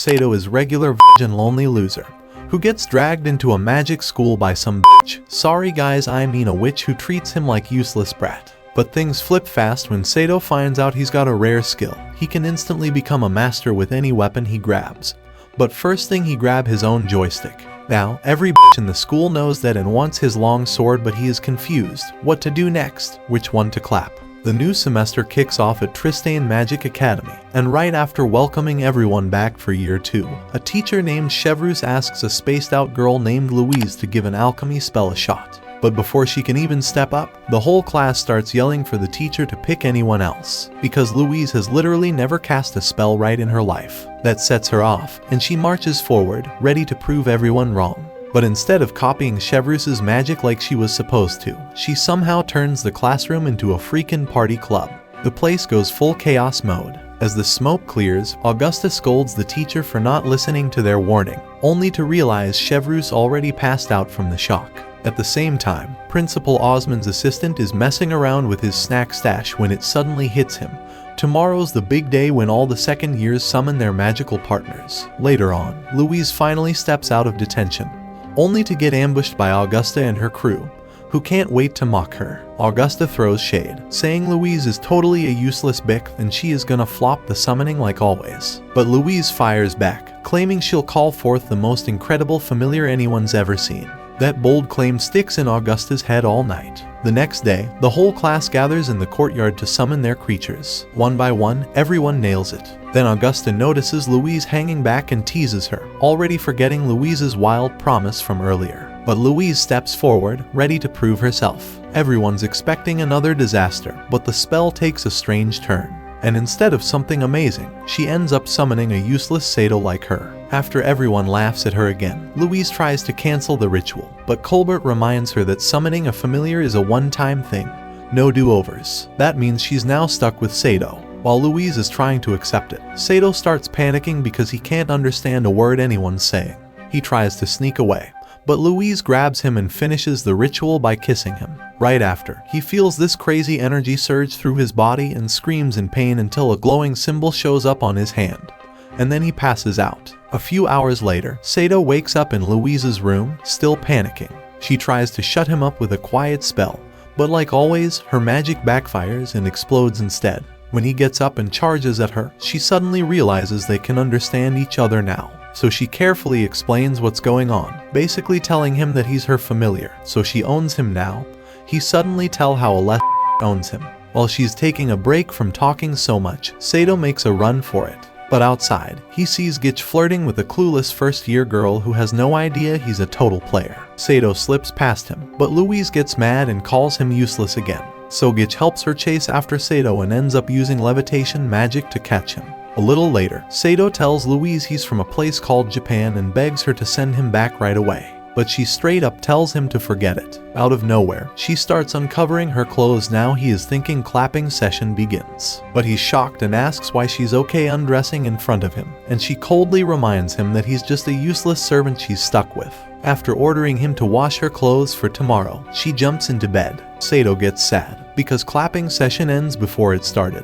Saito is regular and lonely loser who gets dragged into a magic school by some bitch. Sorry guys, I mean a witch who treats him like useless brat. But things flip fast when Saito finds out he's got a rare skill. He can instantly become a master with any weapon he grabs. But first thing, he grab his own joystick. Now, every bitch in the school knows that and wants his long sword, but he is confused what to do next, which one to clap. The new semester kicks off at Tristane Magic Academy, and right after welcoming everyone back for year 2, a teacher named Chevrus asks a spaced-out girl named Louise to give an alchemy spell a shot. But before she can even step up, the whole class starts yelling for the teacher to pick anyone else, because Louise has literally never cast a spell right in her life. That sets her off, and she marches forward, ready to prove everyone wrong. But instead of copying Chevrus's magic like she was supposed to, she somehow turns the classroom into a freaking party club. The place goes full chaos mode. As the smoke clears, Augusta scolds the teacher for not listening to their warning, only to realize Chevrus already passed out from the shock. At the same time, Principal Osmond's assistant is messing around with his snack stash when it suddenly hits him. Tomorrow's the big day when all the second years summon their magical partners. Later on, Louise finally steps out of detention, only to get ambushed by Augusta and her crew, who can't wait to mock her. Augusta throws shade, saying Louise is totally a useless bick and she is gonna flop the summoning like always. But Louise fires back, claiming she'll call forth the most incredible familiar anyone's ever seen. That bold claim sticks in Augusta's head all night. The next day, the whole class gathers in the courtyard to summon their creatures. One by one, everyone nails it. Then Augusta notices Louise hanging back and teases her, already forgetting Louise's wild promise from earlier. But Louise steps forward, ready to prove herself. Everyone's expecting another disaster, but the spell takes a strange turn. And instead of something amazing, she ends up summoning a useless Saito like her. After everyone laughs at her again, Louise tries to cancel the ritual, but Colbert reminds her that summoning a familiar is a one-time thing. No do-overs. That means she's now stuck with Saito. While Louise is trying to accept it, Saito starts panicking because he can't understand a word anyone's saying. He tries to sneak away, but Louise grabs him and finishes the ritual by kissing him. Right after, he feels this crazy energy surge through his body and screams in pain until a glowing symbol shows up on his hand. And then he passes out. A few hours later, Saito wakes up in Louise's room, still panicking. She tries to shut him up with a quiet spell, but like always, her magic backfires and explodes instead. When he gets up and charges at her, she suddenly realizes they can understand each other now. So she carefully explains what's going on, basically telling him that he's her familiar, so she owns him now. He suddenly tells how a owns him. While she's taking a break from talking so much, Saito makes a run for it. But outside, he sees Gitch flirting with a clueless first-year girl who has no idea he's a total player. Saito slips past him, but Louise gets mad and calls him useless again. So Gitch helps her chase after Saito and ends up using levitation magic to catch him. A little later, Saito tells Louise he's from a place called Japan and begs her to send him back right away. But she straight up tells him to forget it. Out of nowhere, she starts uncovering her clothes. Now he is thinking clapping session begins. But he's shocked and asks why she's okay undressing in front of him, and she coldly reminds him that he's just a useless servant she's stuck with. After ordering him to wash her clothes for tomorrow, she jumps into bed. Saito gets sad, because clapping session ends before it started,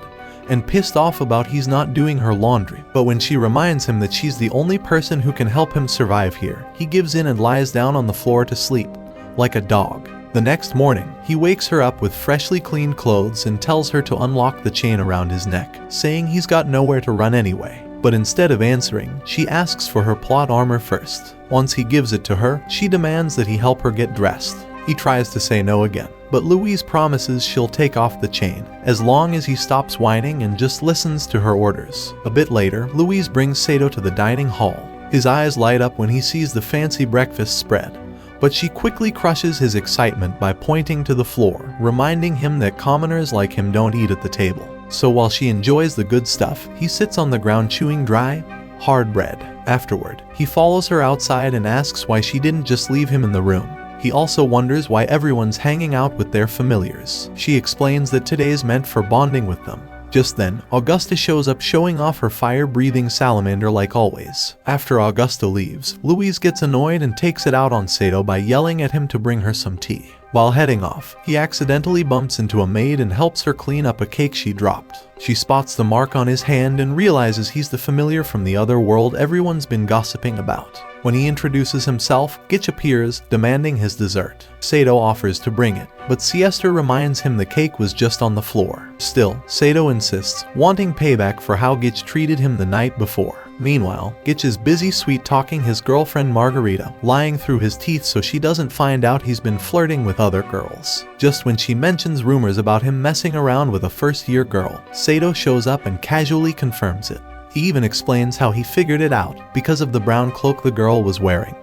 and pissed off about he's not doing her laundry. But when she reminds him that she's the only person who can help him survive here, he gives in and lies down on the floor to sleep, like a dog. The next morning, he wakes her up with freshly cleaned clothes and tells her to unlock the chain around his neck, saying he's got nowhere to run anyway. But instead of answering, she asks for her plot armor first. Once he gives it to her, she demands that he help her get dressed. He tries to say no again, but Louise promises she'll take off the chain, as long as he stops whining and just listens to her orders. A bit later, Louise brings Saito to the dining hall. His eyes light up when he sees the fancy breakfast spread, but she quickly crushes his excitement by pointing to the floor, reminding him that commoners like him don't eat at the table. So while she enjoys the good stuff, he sits on the ground chewing dry, hard bread. Afterward, he follows her outside and asks why she didn't just leave him in the room. He also wonders why everyone's hanging out with their familiars. She explains that today's meant for bonding with them. Just then, Augusta shows up showing off her fire-breathing salamander like always. After Augusta leaves, Louise gets annoyed and takes it out on Saito by yelling at him to bring her some tea. While heading off, he accidentally bumps into a maid and helps her clean up a cake she dropped. She spots the mark on his hand and realizes he's the familiar from the other world everyone's been gossiping about. When he introduces himself, Gitch appears, demanding his dessert. Saito offers to bring it, but Siesta reminds him the cake was just on the floor. Still, Saito insists, wanting payback for how Gitch treated him the night before. Meanwhile, Gitch is busy sweet-talking his girlfriend Margarita, lying through his teeth so she doesn't find out he's been flirting with other girls. Just when she mentions rumors about him messing around with a first-year girl, Saito shows up and casually confirms it. He even explains how he figured it out because of the brown cloak the girl was wearing,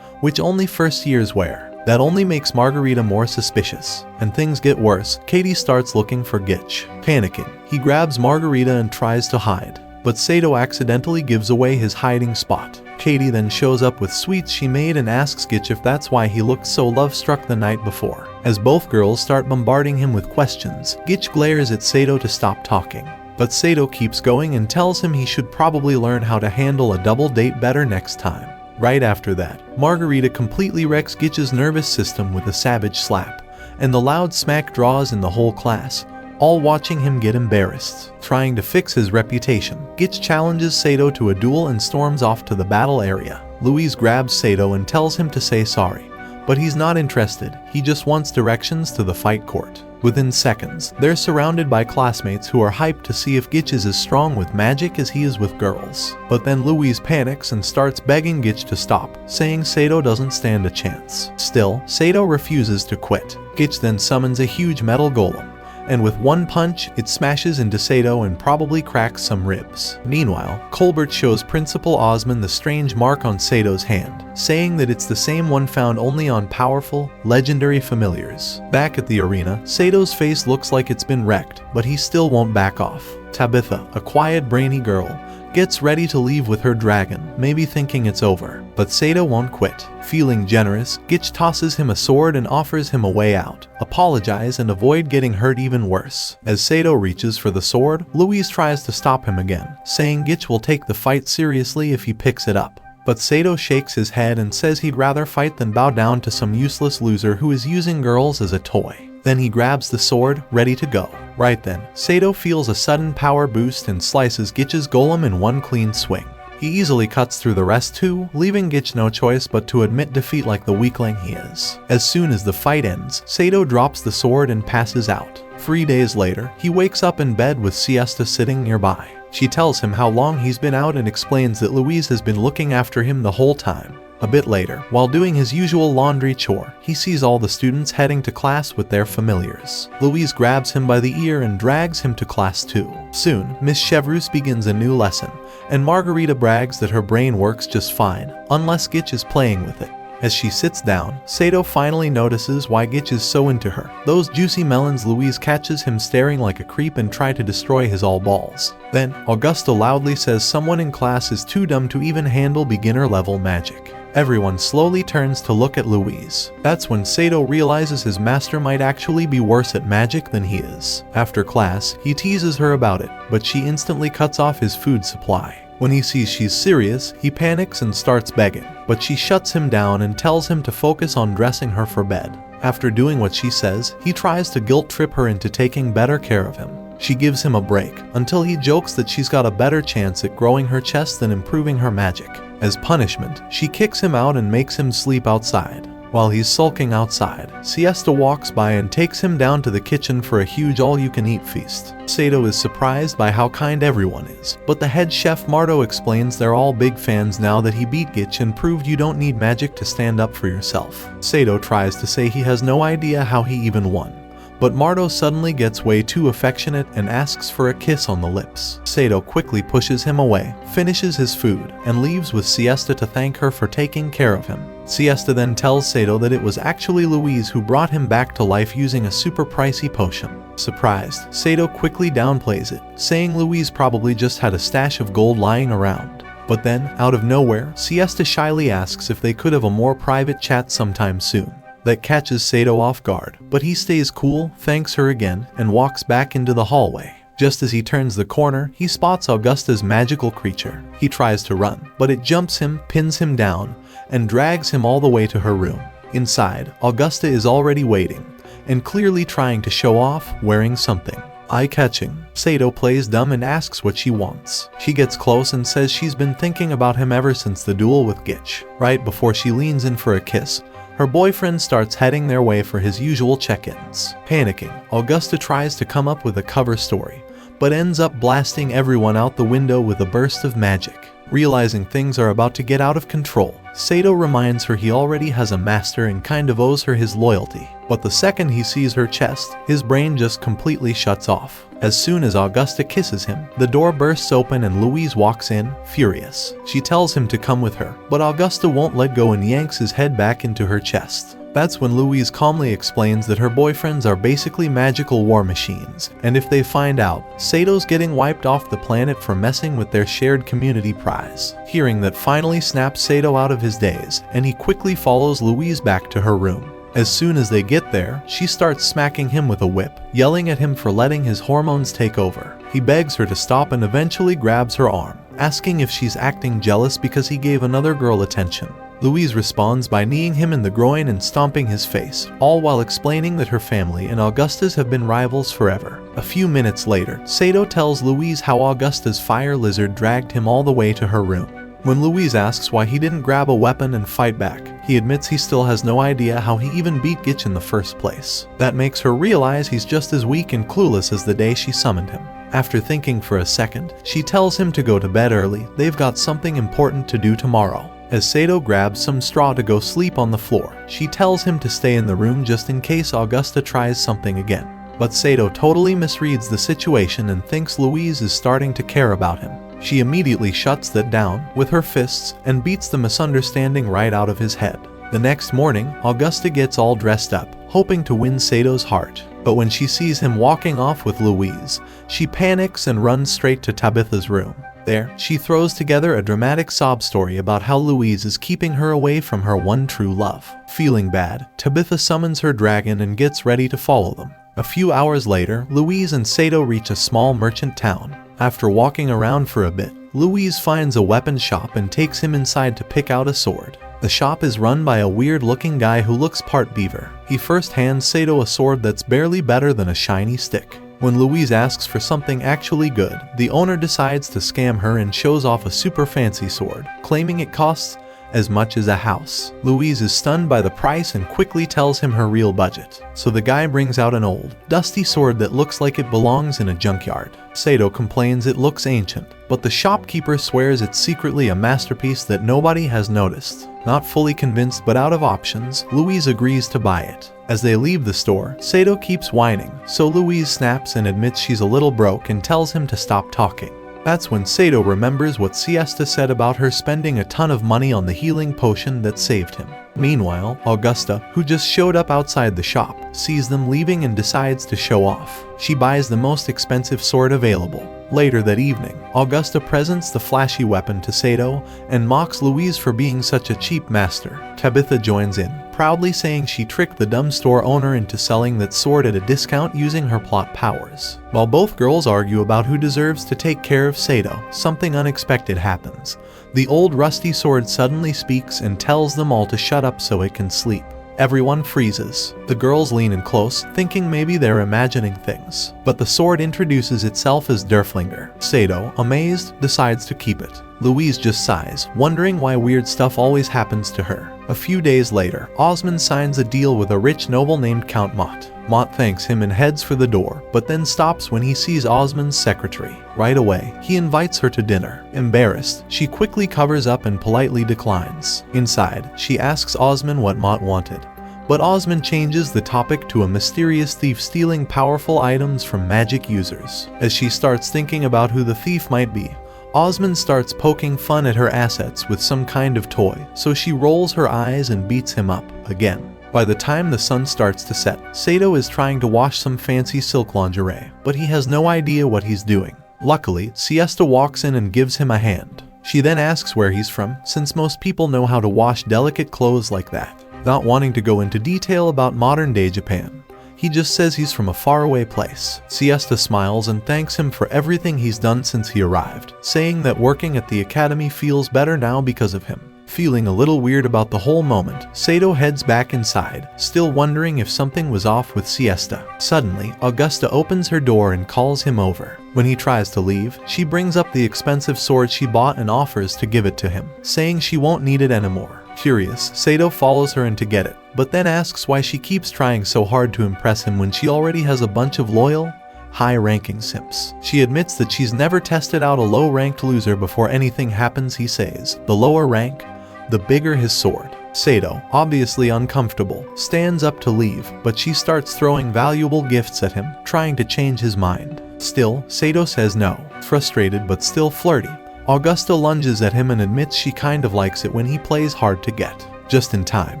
which only first-years wear. That only makes Margarita more suspicious. And things get worse. Katie starts looking for Gitch. Panicking, he grabs Margarita and tries to hide, but Saito accidentally gives away his hiding spot. Katie then shows up with sweets she made and asks Gitch if that's why he looked so love-struck the night before. As both girls start bombarding him with questions, Gitch glares at Saito to stop talking. But Saito keeps going and tells him he should probably learn how to handle a double date better next time. Right after that, Margarita completely wrecks Gitch's nervous system with a savage slap, and the loud smack draws in the whole class, all watching him get embarrassed. Trying to fix his reputation, Gitch challenges Saito to a duel and storms off to the battle area. Louise grabs Saito and tells him to say sorry, but he's not interested, he just wants directions to the fight court. Within seconds, they're surrounded by classmates who are hyped to see if Gitch is as strong with magic as he is with girls. But then Louise panics and starts begging Gitch to stop, saying Saito doesn't stand a chance. Still, Saito refuses to quit. Gitch then summons a huge metal golem, and with one punch, it smashes into Saito and probably cracks some ribs. Meanwhile, Colbert shows Principal Osmond the strange mark on Sato's hand, saying that it's the same one found only on powerful, legendary familiars. Back at the arena, Sato's face looks like it's been wrecked, but he still won't back off. Tabitha, a quiet, brainy girl, gets ready to leave with her dragon, maybe thinking it's over. But Saito won't quit. Feeling generous, Gitch tosses him a sword and offers him a way out. Apologize and avoid getting hurt even worse. As Saito reaches for the sword, Louise tries to stop him again, saying Gitch will take the fight seriously if he picks it up. But Saito shakes his head and says he'd rather fight than bow down to some useless loser who is using girls as a toy. Then he grabs the sword, ready to go. Right then, Saito feels a sudden power boost and slices Gitch's golem in one clean swing. He easily cuts through the rest too, leaving Gitch no choice but to admit defeat like the weakling he is. As soon as the fight ends, Saito drops the sword and passes out. 3 days later, he wakes up in bed with Siesta sitting nearby. She tells him how long he's been out and explains that Louise has been looking after him the whole time. A bit later, while doing his usual laundry chore, he sees all the students heading to class with their familiars. Louise grabs him by the ear and drags him to class too. Soon, Miss Chevreuse begins a new lesson, and Margarita brags that her brain works just fine, unless Gitch is playing with it. As she sits down, Saito finally notices why Gitch is so into her. Those juicy melons. Louise catches him staring like a creep and try to destroy his all balls. Then, Augusta loudly says someone in class is too dumb to even handle beginner-level magic. Everyone slowly turns to look at Louise. That's when Saito realizes his master might actually be worse at magic than he is. After class, he teases her about it, but she instantly cuts off his food supply. When he sees she's serious, he panics and starts begging, but she shuts him down and tells him to focus on dressing her for bed. After doing what she says, he tries to guilt-trip her into taking better care of him. She gives him a break, until he jokes that she's got a better chance at growing her chest than improving her magic. As punishment, she kicks him out and makes him sleep outside. While he's sulking outside, Siesta walks by and takes him down to the kitchen for a huge all-you-can-eat feast. Saito is surprised by how kind everyone is, but the head chef Marto explains they're all big fans now that he beat Gitch and proved you don't need magic to stand up for yourself. Saito tries to say he has no idea how he even won, but Marto suddenly gets way too affectionate and asks for a kiss on the lips. Saito quickly pushes him away, finishes his food, and leaves with Siesta to thank her for taking care of him. Siesta then tells Saito that it was actually Louise who brought him back to life using a super pricey potion. Surprised, Saito quickly downplays it, saying Louise probably just had a stash of gold lying around. But then, out of nowhere, Siesta shyly asks if they could have a more private chat sometime soon. That catches Saito off guard, but he stays cool, thanks her again, and walks back into the hallway. Just as he turns the corner, he spots Augusta's magical creature. He tries to run, but it jumps him, pins him down, and drags him all the way to her room. Inside, Augusta is already waiting, and clearly trying to show off, wearing something eye-catching. Saito plays dumb and asks what she wants. She gets close and says she's been thinking about him ever since the duel with Gitch. Right before she leans in for a kiss, her boyfriend starts heading their way for his usual check-ins. Panicking, Augusta tries to come up with a cover story, but ends up blasting everyone out the window with a burst of magic. Realizing things are about to get out of control, Saito reminds her he already has a master and kind of owes her his loyalty. But the second he sees her chest, his brain just completely shuts off. As soon as Augusta kisses him, the door bursts open and Louise walks in, furious. She tells him to come with her, but Augusta won't let go and yanks his head back into her chest. That's when Louise calmly explains that her boyfriends are basically magical war machines, and if they find out, Sato's getting wiped off the planet for messing with their shared community prize. Hearing that finally snaps Saito out of his daze, and he quickly follows Louise back to her room. As soon as they get there, she starts smacking him with a whip, yelling at him for letting his hormones take over. He begs her to stop and eventually grabs her arm, asking if she's acting jealous because he gave another girl attention. Louise responds by kneeing him in the groin and stomping his face, all while explaining that her family and Augusta's have been rivals forever. A few minutes later, Saito tells Louise how Augusta's fire lizard dragged him all the way to her room. When Louise asks why he didn't grab a weapon and fight back, he admits he still has no idea how he even beat Gitch in the first place. That makes her realize he's just as weak and clueless as the day she summoned him. After thinking for a second, she tells him to go to bed early, they've got something important to do tomorrow. As Saito grabs some straw to go sleep on the floor, she tells him to stay in the room just in case Augusta tries something again. But Saito totally misreads the situation and thinks Louise is starting to care about him. She immediately shuts that down with her fists and beats the misunderstanding right out of his head. The next morning, Augusta gets all dressed up, hoping to win Sato's heart. But when she sees him walking off with Louise, she panics and runs straight to Tabitha's room. There, she throws together a dramatic sob story about how Louise is keeping her away from her one true love. Feeling bad, Tabitha summons her dragon and gets ready to follow them. A few hours later, Louise and Saito reach a small merchant town. After walking around for a bit, Louise finds a weapon shop and takes him inside to pick out a sword. The shop is run by a weird-looking guy who looks part beaver. He first hands Saito a sword that's barely better than a shiny stick. When Louise asks for something actually good, the owner decides to scam her and shows off a super fancy sword, claiming it costs as much as a house. Louise is stunned by the price and quickly tells him her real budget. So the guy brings out an old, dusty sword that looks like it belongs in a junkyard. Saito complains it looks ancient, but the shopkeeper swears it's secretly a masterpiece that nobody has noticed. Not fully convinced but out of options, Louise agrees to buy it. As they leave the store, Saito keeps whining, so Louise snaps and admits she's a little broke and tells him to stop talking. That's when Saito remembers what Siesta said about her spending a ton of money on the healing potion that saved him. Meanwhile, Augusta, who just showed up outside the shop, sees them leaving and decides to show off. She buys the most expensive sword available. Later that evening, Augusta presents the flashy weapon to Saito and mocks Louise for being such a cheap master. Tabitha joins in, proudly saying she tricked the dumb store owner into selling that sword at a discount using her plot powers. While both girls argue about who deserves to take care of Saito, something unexpected happens. The old rusty sword suddenly speaks and tells them all to shut up so it can sleep. Everyone freezes. The girls lean in close, thinking maybe they're imagining things. But the sword introduces itself as Derflinger. Saito, amazed, decides to keep it. Louise just sighs, wondering why weird stuff always happens to her. A few days later, Osmond signs a deal with a rich noble named Count Mott. Mott thanks him and heads for the door, but then stops when he sees Osmond's secretary. Right away, he invites her to dinner. Embarrassed, she quickly covers up and politely declines. Inside, she asks Osmond what Mott wanted. But Osmond changes the topic to a mysterious thief stealing powerful items from magic users. As she starts thinking about who the thief might be, Osmond starts poking fun at her assets with some kind of toy, so she rolls her eyes and beats him up again. By the time the sun starts to set, Saito is trying to wash some fancy silk lingerie, but he has no idea what he's doing. Luckily, Siesta walks in and gives him a hand. She then asks where he's from, since most people know how to wash delicate clothes like that. Not wanting to go into detail about modern-day Japan, he just says he's from a faraway place. Siesta smiles and thanks him for everything he's done since he arrived, saying that working at the academy feels better now because of him. Feeling a little weird about the whole moment, Saito heads back inside, still wondering if something was off with Siesta. Suddenly, Augusta opens her door and calls him over. When he tries to leave, she brings up the expensive sword she bought and offers to give it to him, saying she won't need it anymore. Curious, Saito follows her in to get it, but then asks why she keeps trying so hard to impress him when she already has a bunch of loyal, high-ranking simps. She admits that she's never tested out a low-ranked loser before anything happens. He says, the lower rank, the bigger his sword. Saito, obviously uncomfortable, stands up to leave, but she starts throwing valuable gifts at him, trying to change his mind. Still, Saito says no. Frustrated but still flirty, Augusta lunges at him and admits she kind of likes it when he plays hard to get. Just in time,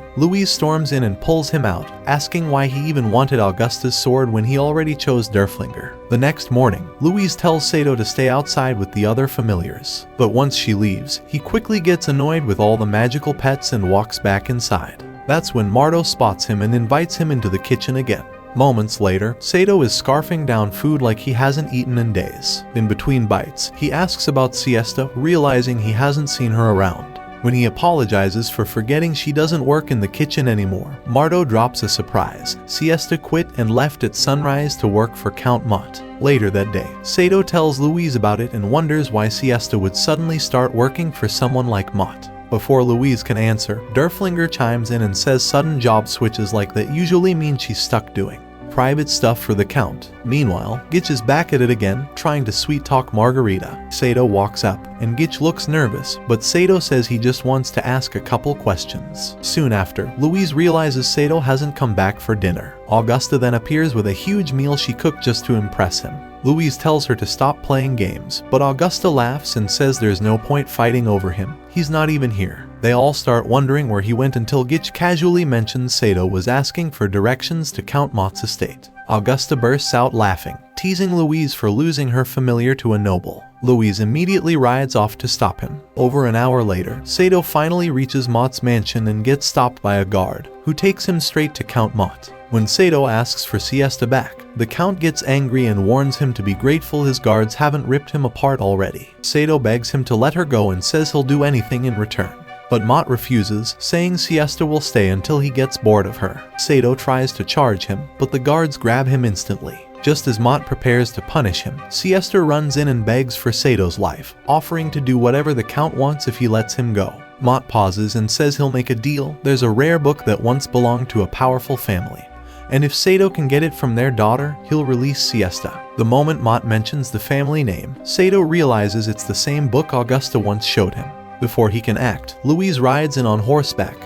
Louise storms in and pulls him out, asking why he even wanted Augusta's sword when he already chose Derflinger. The next morning, Louise tells Saito to stay outside with the other familiars. But once she leaves, he quickly gets annoyed with all the magical pets and walks back inside. That's when Marto spots him and invites him into the kitchen again. Moments later, Saito is scarfing down food like he hasn't eaten in days. In between bites, he asks about Siesta, realizing he hasn't seen her around. When he apologizes for forgetting she doesn't work in the kitchen anymore, Marto drops a surprise. Siesta quit and left at sunrise to work for Count Mott. Later that day, Saito tells Louise about it and wonders why Siesta would suddenly start working for someone like Mott. Before Louise can answer, Derflinger chimes in and says sudden job switches like that usually mean she's stuck doing private stuff for the Count. Meanwhile, Gitch is back at it again, trying to sweet-talk Margarita. Saito walks up, and Gitch looks nervous, but Saito says he just wants to ask a couple questions. Soon after, Louise realizes Saito hasn't come back for dinner. Augusta then appears with a huge meal she cooked just to impress him. Louise tells her to stop playing games, but Augusta laughs and says there's no point fighting over him. He's not even here. They all start wondering where he went until Gitch casually mentions Saito was asking for directions to Count Mott's estate. Augusta bursts out laughing, teasing Louise for losing her familiar to a noble. Louise immediately rides off to stop him. Over an hour later, Saito finally reaches Mott's mansion and gets stopped by a guard, who takes him straight to Count Mott. When Saito asks for Siesta back, the Count gets angry and warns him to be grateful his guards haven't ripped him apart already. Saito begs him to let her go and says he'll do anything in return. But Mott refuses, saying Siesta will stay until he gets bored of her. Saito tries to charge him, but the guards grab him instantly. Just as Mott prepares to punish him, Siesta runs in and begs for Sato's life, offering to do whatever the Count wants if he lets him go. Mott pauses and says he'll make a deal. There's a rare book that once belonged to a powerful family, and if Saito can get it from their daughter, he'll release Siesta. The moment Mott mentions the family name, Saito realizes it's the same book Augusta once showed him. Before he can act, Louise rides in on horseback,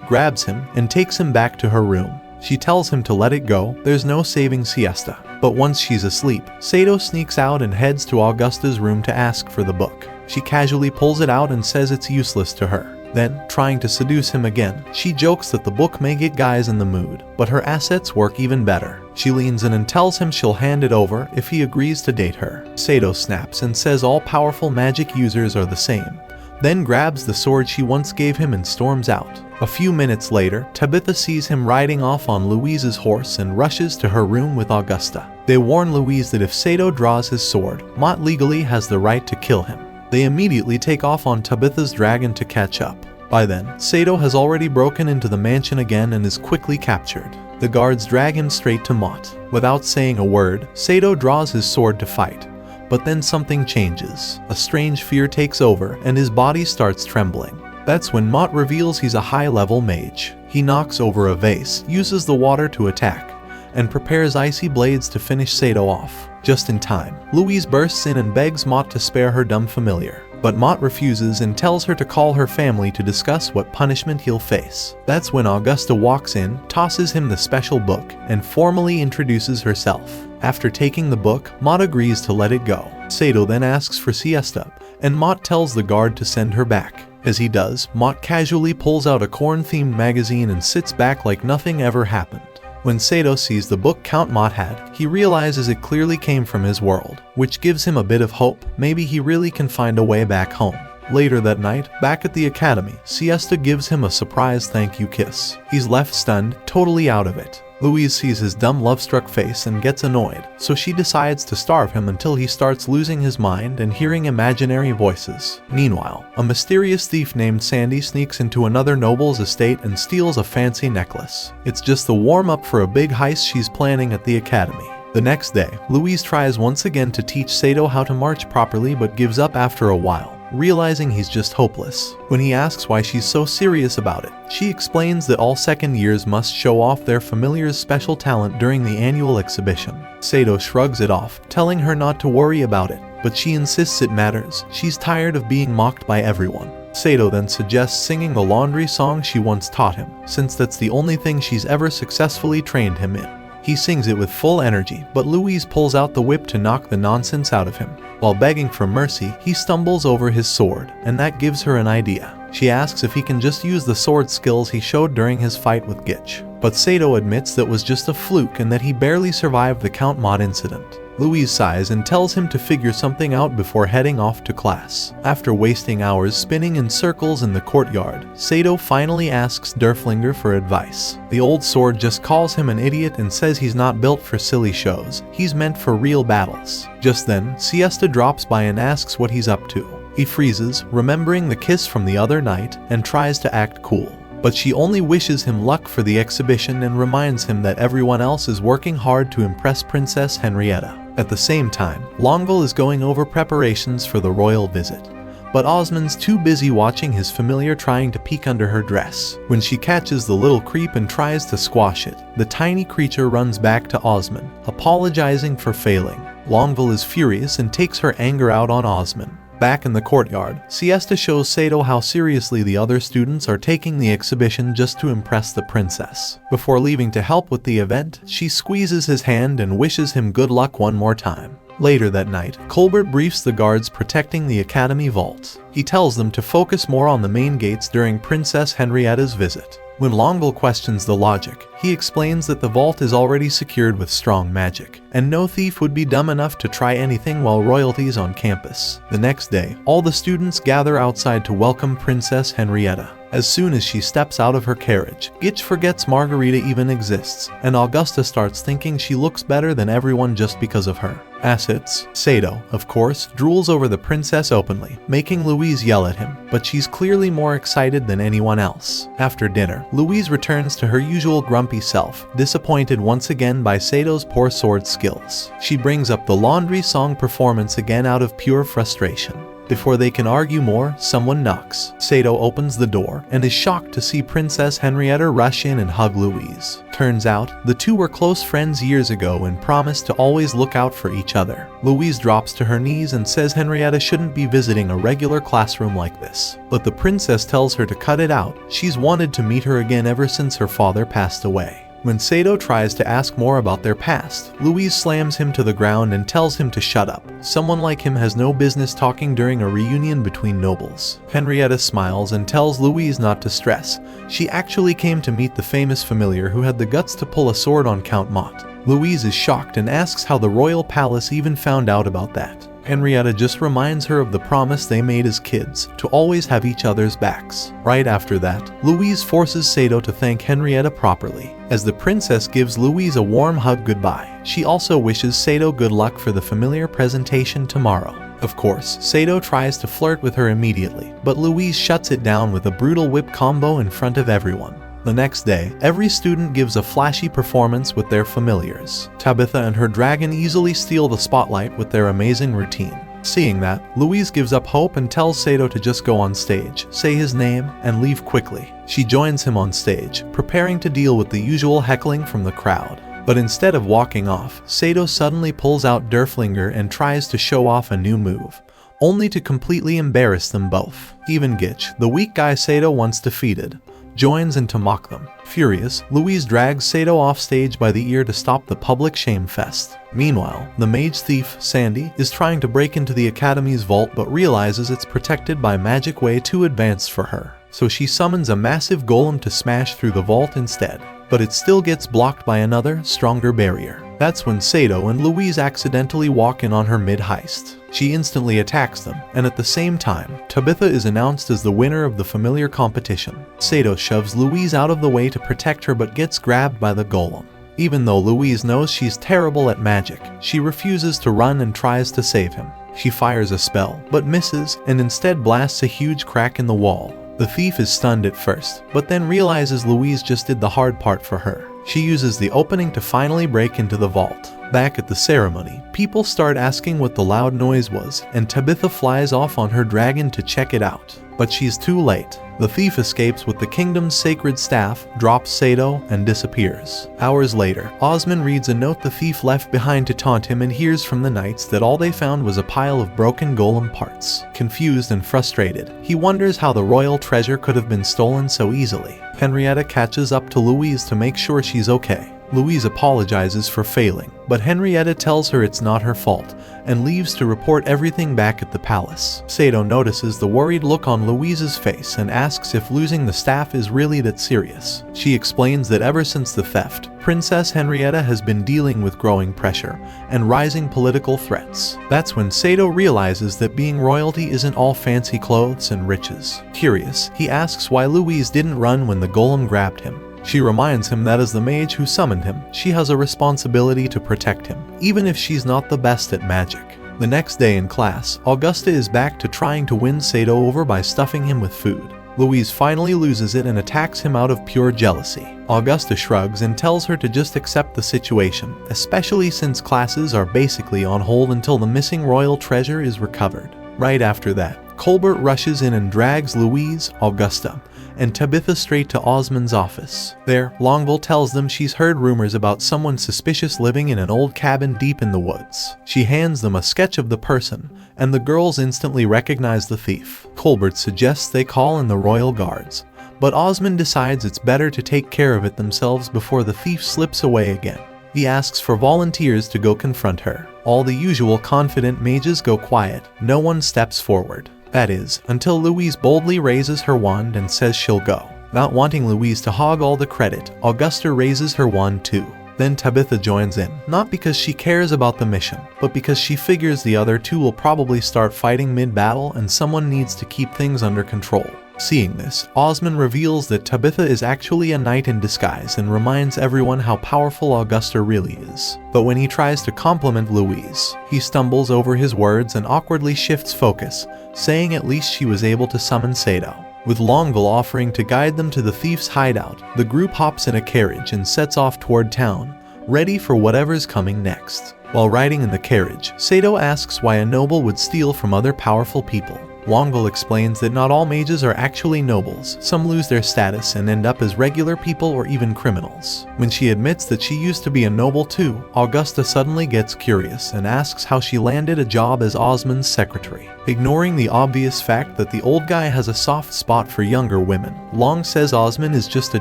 grabs him, and takes him back to her room. She tells him to let it go, there's no saving Siesta. But once she's asleep, Saito sneaks out and heads to Augusta's room to ask for the book. She casually pulls it out and says it's useless to her. Then, trying to seduce him again, she jokes that the book may get guys in the mood, but her assets work even better. She leans in and tells him she'll hand it over if he agrees to date her. Saito snaps and says all powerful magic users are the same, then grabs the sword she once gave him and storms out. A few minutes later, Tabitha sees him riding off on Louise's horse and rushes to her room with Augusta. They warn Louise that if Saito draws his sword, Mott legally has the right to kill him. They immediately take off on Tabitha's dragon to catch up. By then, Saito has already broken into the mansion again and is quickly captured. The guards drag him straight to Mott. Without saying a word, Saito draws his sword to fight. But then something changes. A strange fear takes over and his body starts trembling. That's when Mott reveals he's a high-level mage. He knocks over a vase, uses the water to attack, and prepares icy blades to finish Saito off. Just in time, Louise bursts in and begs Mott to spare her dumb familiar. But Mott refuses and tells her to call her family to discuss what punishment he'll face. That's when Augusta walks in, tosses him the special book, and formally introduces herself. After taking the book, Mott agrees to let it go. Saito then asks for Siesta, and Mott tells the guard to send her back. As he does, Mott casually pulls out a corn-themed magazine and sits back like nothing ever happened. When Saito sees the book Count Mott had, he realizes it clearly came from his world, which gives him a bit of hope. Maybe he really can find a way back home. Later that night, back at the academy, Siesta gives him a surprise thank you kiss. He's left stunned, totally out of it. Louise sees his dumb love-struck face and gets annoyed, so she decides to starve him until he starts losing his mind and hearing imaginary voices. Meanwhile, a mysterious thief named Sandy sneaks into another noble's estate and steals a fancy necklace. It's just the warm-up for a big heist she's planning at the academy. The next day, Louise tries once again to teach Saito how to march properly but gives up after a while, realizing he's just hopeless. When he asks why she's so serious about it, she explains that all second years must show off their familiar's special talent during the annual exhibition. Saito shrugs it off, telling her not to worry about it, but she insists it matters. She's tired of being mocked by everyone. Saito then suggests singing the laundry song she once taught him, since that's the only thing she's ever successfully trained him in. He sings it with full energy, but Louise pulls out the whip to knock the nonsense out of him. While begging for mercy, he stumbles over his sword, and that gives her an idea. She asks if he can just use the sword skills he showed during his fight with Gitch. But Saito admits that was just a fluke and that he barely survived the Count Mod incident. Louise sighs and tells him to figure something out before heading off to class. After wasting hours spinning in circles in the courtyard, Saito finally asks Derflinger for advice. The old sword just calls him an idiot and says he's not built for silly shows, he's meant for real battles. Just then, Siesta drops by and asks what he's up to. He freezes, remembering the kiss from the other night, and tries to act cool. But she only wishes him luck for the exhibition and reminds him that everyone else is working hard to impress Princess Henrietta. At the same time, Longueville is going over preparations for the royal visit. But Osmond's too busy watching his familiar trying to peek under her dress. When she catches the little creep and tries to squash it, the tiny creature runs back to Osmond, apologizing for failing. Longueville is furious and takes her anger out on Osmond. Back in the courtyard, Siesta shows Saito how seriously the other students are taking the exhibition just to impress the princess. Before leaving to help with the event, she squeezes his hand and wishes him good luck one more time. Later that night, Colbert briefs the guards protecting the academy vault. He tells them to focus more on the main gates during Princess Henrietta's visit. When Longueville questions the logic, he explains that the vault is already secured with strong magic, and no thief would be dumb enough to try anything while royalty's on campus. The next day, all the students gather outside to welcome Princess Henrietta. As soon as she steps out of her carriage, Gitch forgets Margarita even exists, and Augusta starts thinking she looks better than everyone just because of her assets. Saito, of course, drools over the princess openly, making Louise yell at him, but she's clearly more excited than anyone else. After dinner, Louise returns to her usual grumpy self, disappointed once again by Sato's poor sword skills. She brings up the laundry song performance again out of pure frustration. Before they can argue more, someone knocks. Saito opens the door and is shocked to see Princess Henrietta rush in and hug Louise. Turns out, the two were close friends years ago and promised to always look out for each other. Louise drops to her knees and says Henrietta shouldn't be visiting a regular classroom like this. But the princess tells her to cut it out. She's wanted to meet her again ever since her father passed away. When Saito tries to ask more about their past, Louise slams him to the ground and tells him to shut up. Someone like him has no business talking during a reunion between nobles. Henrietta smiles and tells Louise not to stress. She actually came to meet the famous familiar who had the guts to pull a sword on Count Mott. Louise is shocked and asks how the royal palace even found out about that. Henrietta just reminds her of the promise they made as kids, to always have each other's backs. Right after that, Louise forces Saito to thank Henrietta properly. As the princess gives Louise a warm hug goodbye, she also wishes Saito good luck for the familiar presentation tomorrow. Of course, Saito tries to flirt with her immediately, but Louise shuts it down with a brutal whip combo in front of everyone. The next day, every student gives a flashy performance with their familiars. Tabitha and her dragon easily steal the spotlight with their amazing routine. Seeing that, Louise gives up hope and tells Saito to just go on stage, say his name, and leave quickly. She joins him on stage, preparing to deal with the usual heckling from the crowd. But instead of walking off, Saito suddenly pulls out Derflinger and tries to show off a new move, only to completely embarrass them both. Even Gitch, the weak guy Saito once defeated, joins in to mock them. Furious, Louise drags Saito off stage by the ear to stop the public shame fest. Meanwhile, the mage thief, Sandy, is trying to break into the academy's vault but realizes it's protected by magic way too advanced for her. So she summons a massive golem to smash through the vault instead. But it still gets blocked by another, stronger barrier. That's when Saito and Louise accidentally walk in on her mid-heist. She instantly attacks them, and at the same time, Tabitha is announced as the winner of the familiar competition. Saito shoves Louise out of the way to protect her but gets grabbed by the golem. Even though Louise knows she's terrible at magic, she refuses to run and tries to save him. She fires a spell, but misses, and instead blasts a huge crack in the wall. The thief is stunned at first, but then realizes Louise just did the hard part for her. She uses the opening to finally break into the vault. Back at the ceremony, people start asking what the loud noise was, and Tabitha flies off on her dragon to check it out. But she's too late. The thief escapes with the kingdom's sacred staff, drops Saito, and disappears. Hours later, Osmond reads a note the thief left behind to taunt him and hears from the knights that all they found was a pile of broken golem parts. Confused and frustrated, he wonders how the royal treasure could have been stolen so easily. Henrietta catches up to Louise to make sure she's okay. Louise apologizes for failing, but Henrietta tells her it's not her fault and leaves to report everything back at the palace. Saito notices the worried look on Louise's face and asks if losing the staff is really that serious. She explains that ever since the theft, Princess Henrietta has been dealing with growing pressure and rising political threats. That's when Saito realizes that being royalty isn't all fancy clothes and riches. Curious, he asks why Louise didn't run when the golem grabbed him. She reminds him that as the mage who summoned him, she has a responsibility to protect him, even if she's not the best at magic. The next day in class, Augusta is back to trying to win Saito over by stuffing him with food. Louise finally loses it and attacks him out of pure jealousy. Augusta shrugs and tells her to just accept the situation, especially since classes are basically on hold until the missing royal treasure is recovered. Right after that, Colbert rushes in and drags Louise, Augusta, and Tabitha straight to Osmond's office. There, Longville tells them she's heard rumors about someone suspicious living in an old cabin deep in the woods. She hands them a sketch of the person, and the girls instantly recognize the thief. Colbert suggests they call in the royal guards, but Osmond decides it's better to take care of it themselves before the thief slips away again. He asks for volunteers to go confront her. All the usual confident mages go quiet. No one steps forward. That is, until Louise boldly raises her wand and says she'll go. Not wanting Louise to hog all the credit, Augusta raises her wand too. Then Tabitha joins in, not because she cares about the mission, but because she figures the other two will probably start fighting mid-battle and someone needs to keep things under control. Seeing this, Osmond reveals that Tabitha is actually a knight in disguise and reminds everyone how powerful Augusta really is. But when he tries to compliment Louise, he stumbles over his words and awkwardly shifts focus, saying at least she was able to summon Saito. With Longville offering to guide them to the thief's hideout, the group hops in a carriage and sets off toward town, ready for whatever's coming next. While riding in the carriage, Saito asks why a noble would steal from other powerful people. Longville explains that not all mages are actually nobles, some lose their status and end up as regular people or even criminals. When she admits that she used to be a noble too, Augusta suddenly gets curious and asks how she landed a job as Osmond's secretary. Ignoring the obvious fact that the old guy has a soft spot for younger women, Long says Osmond is just a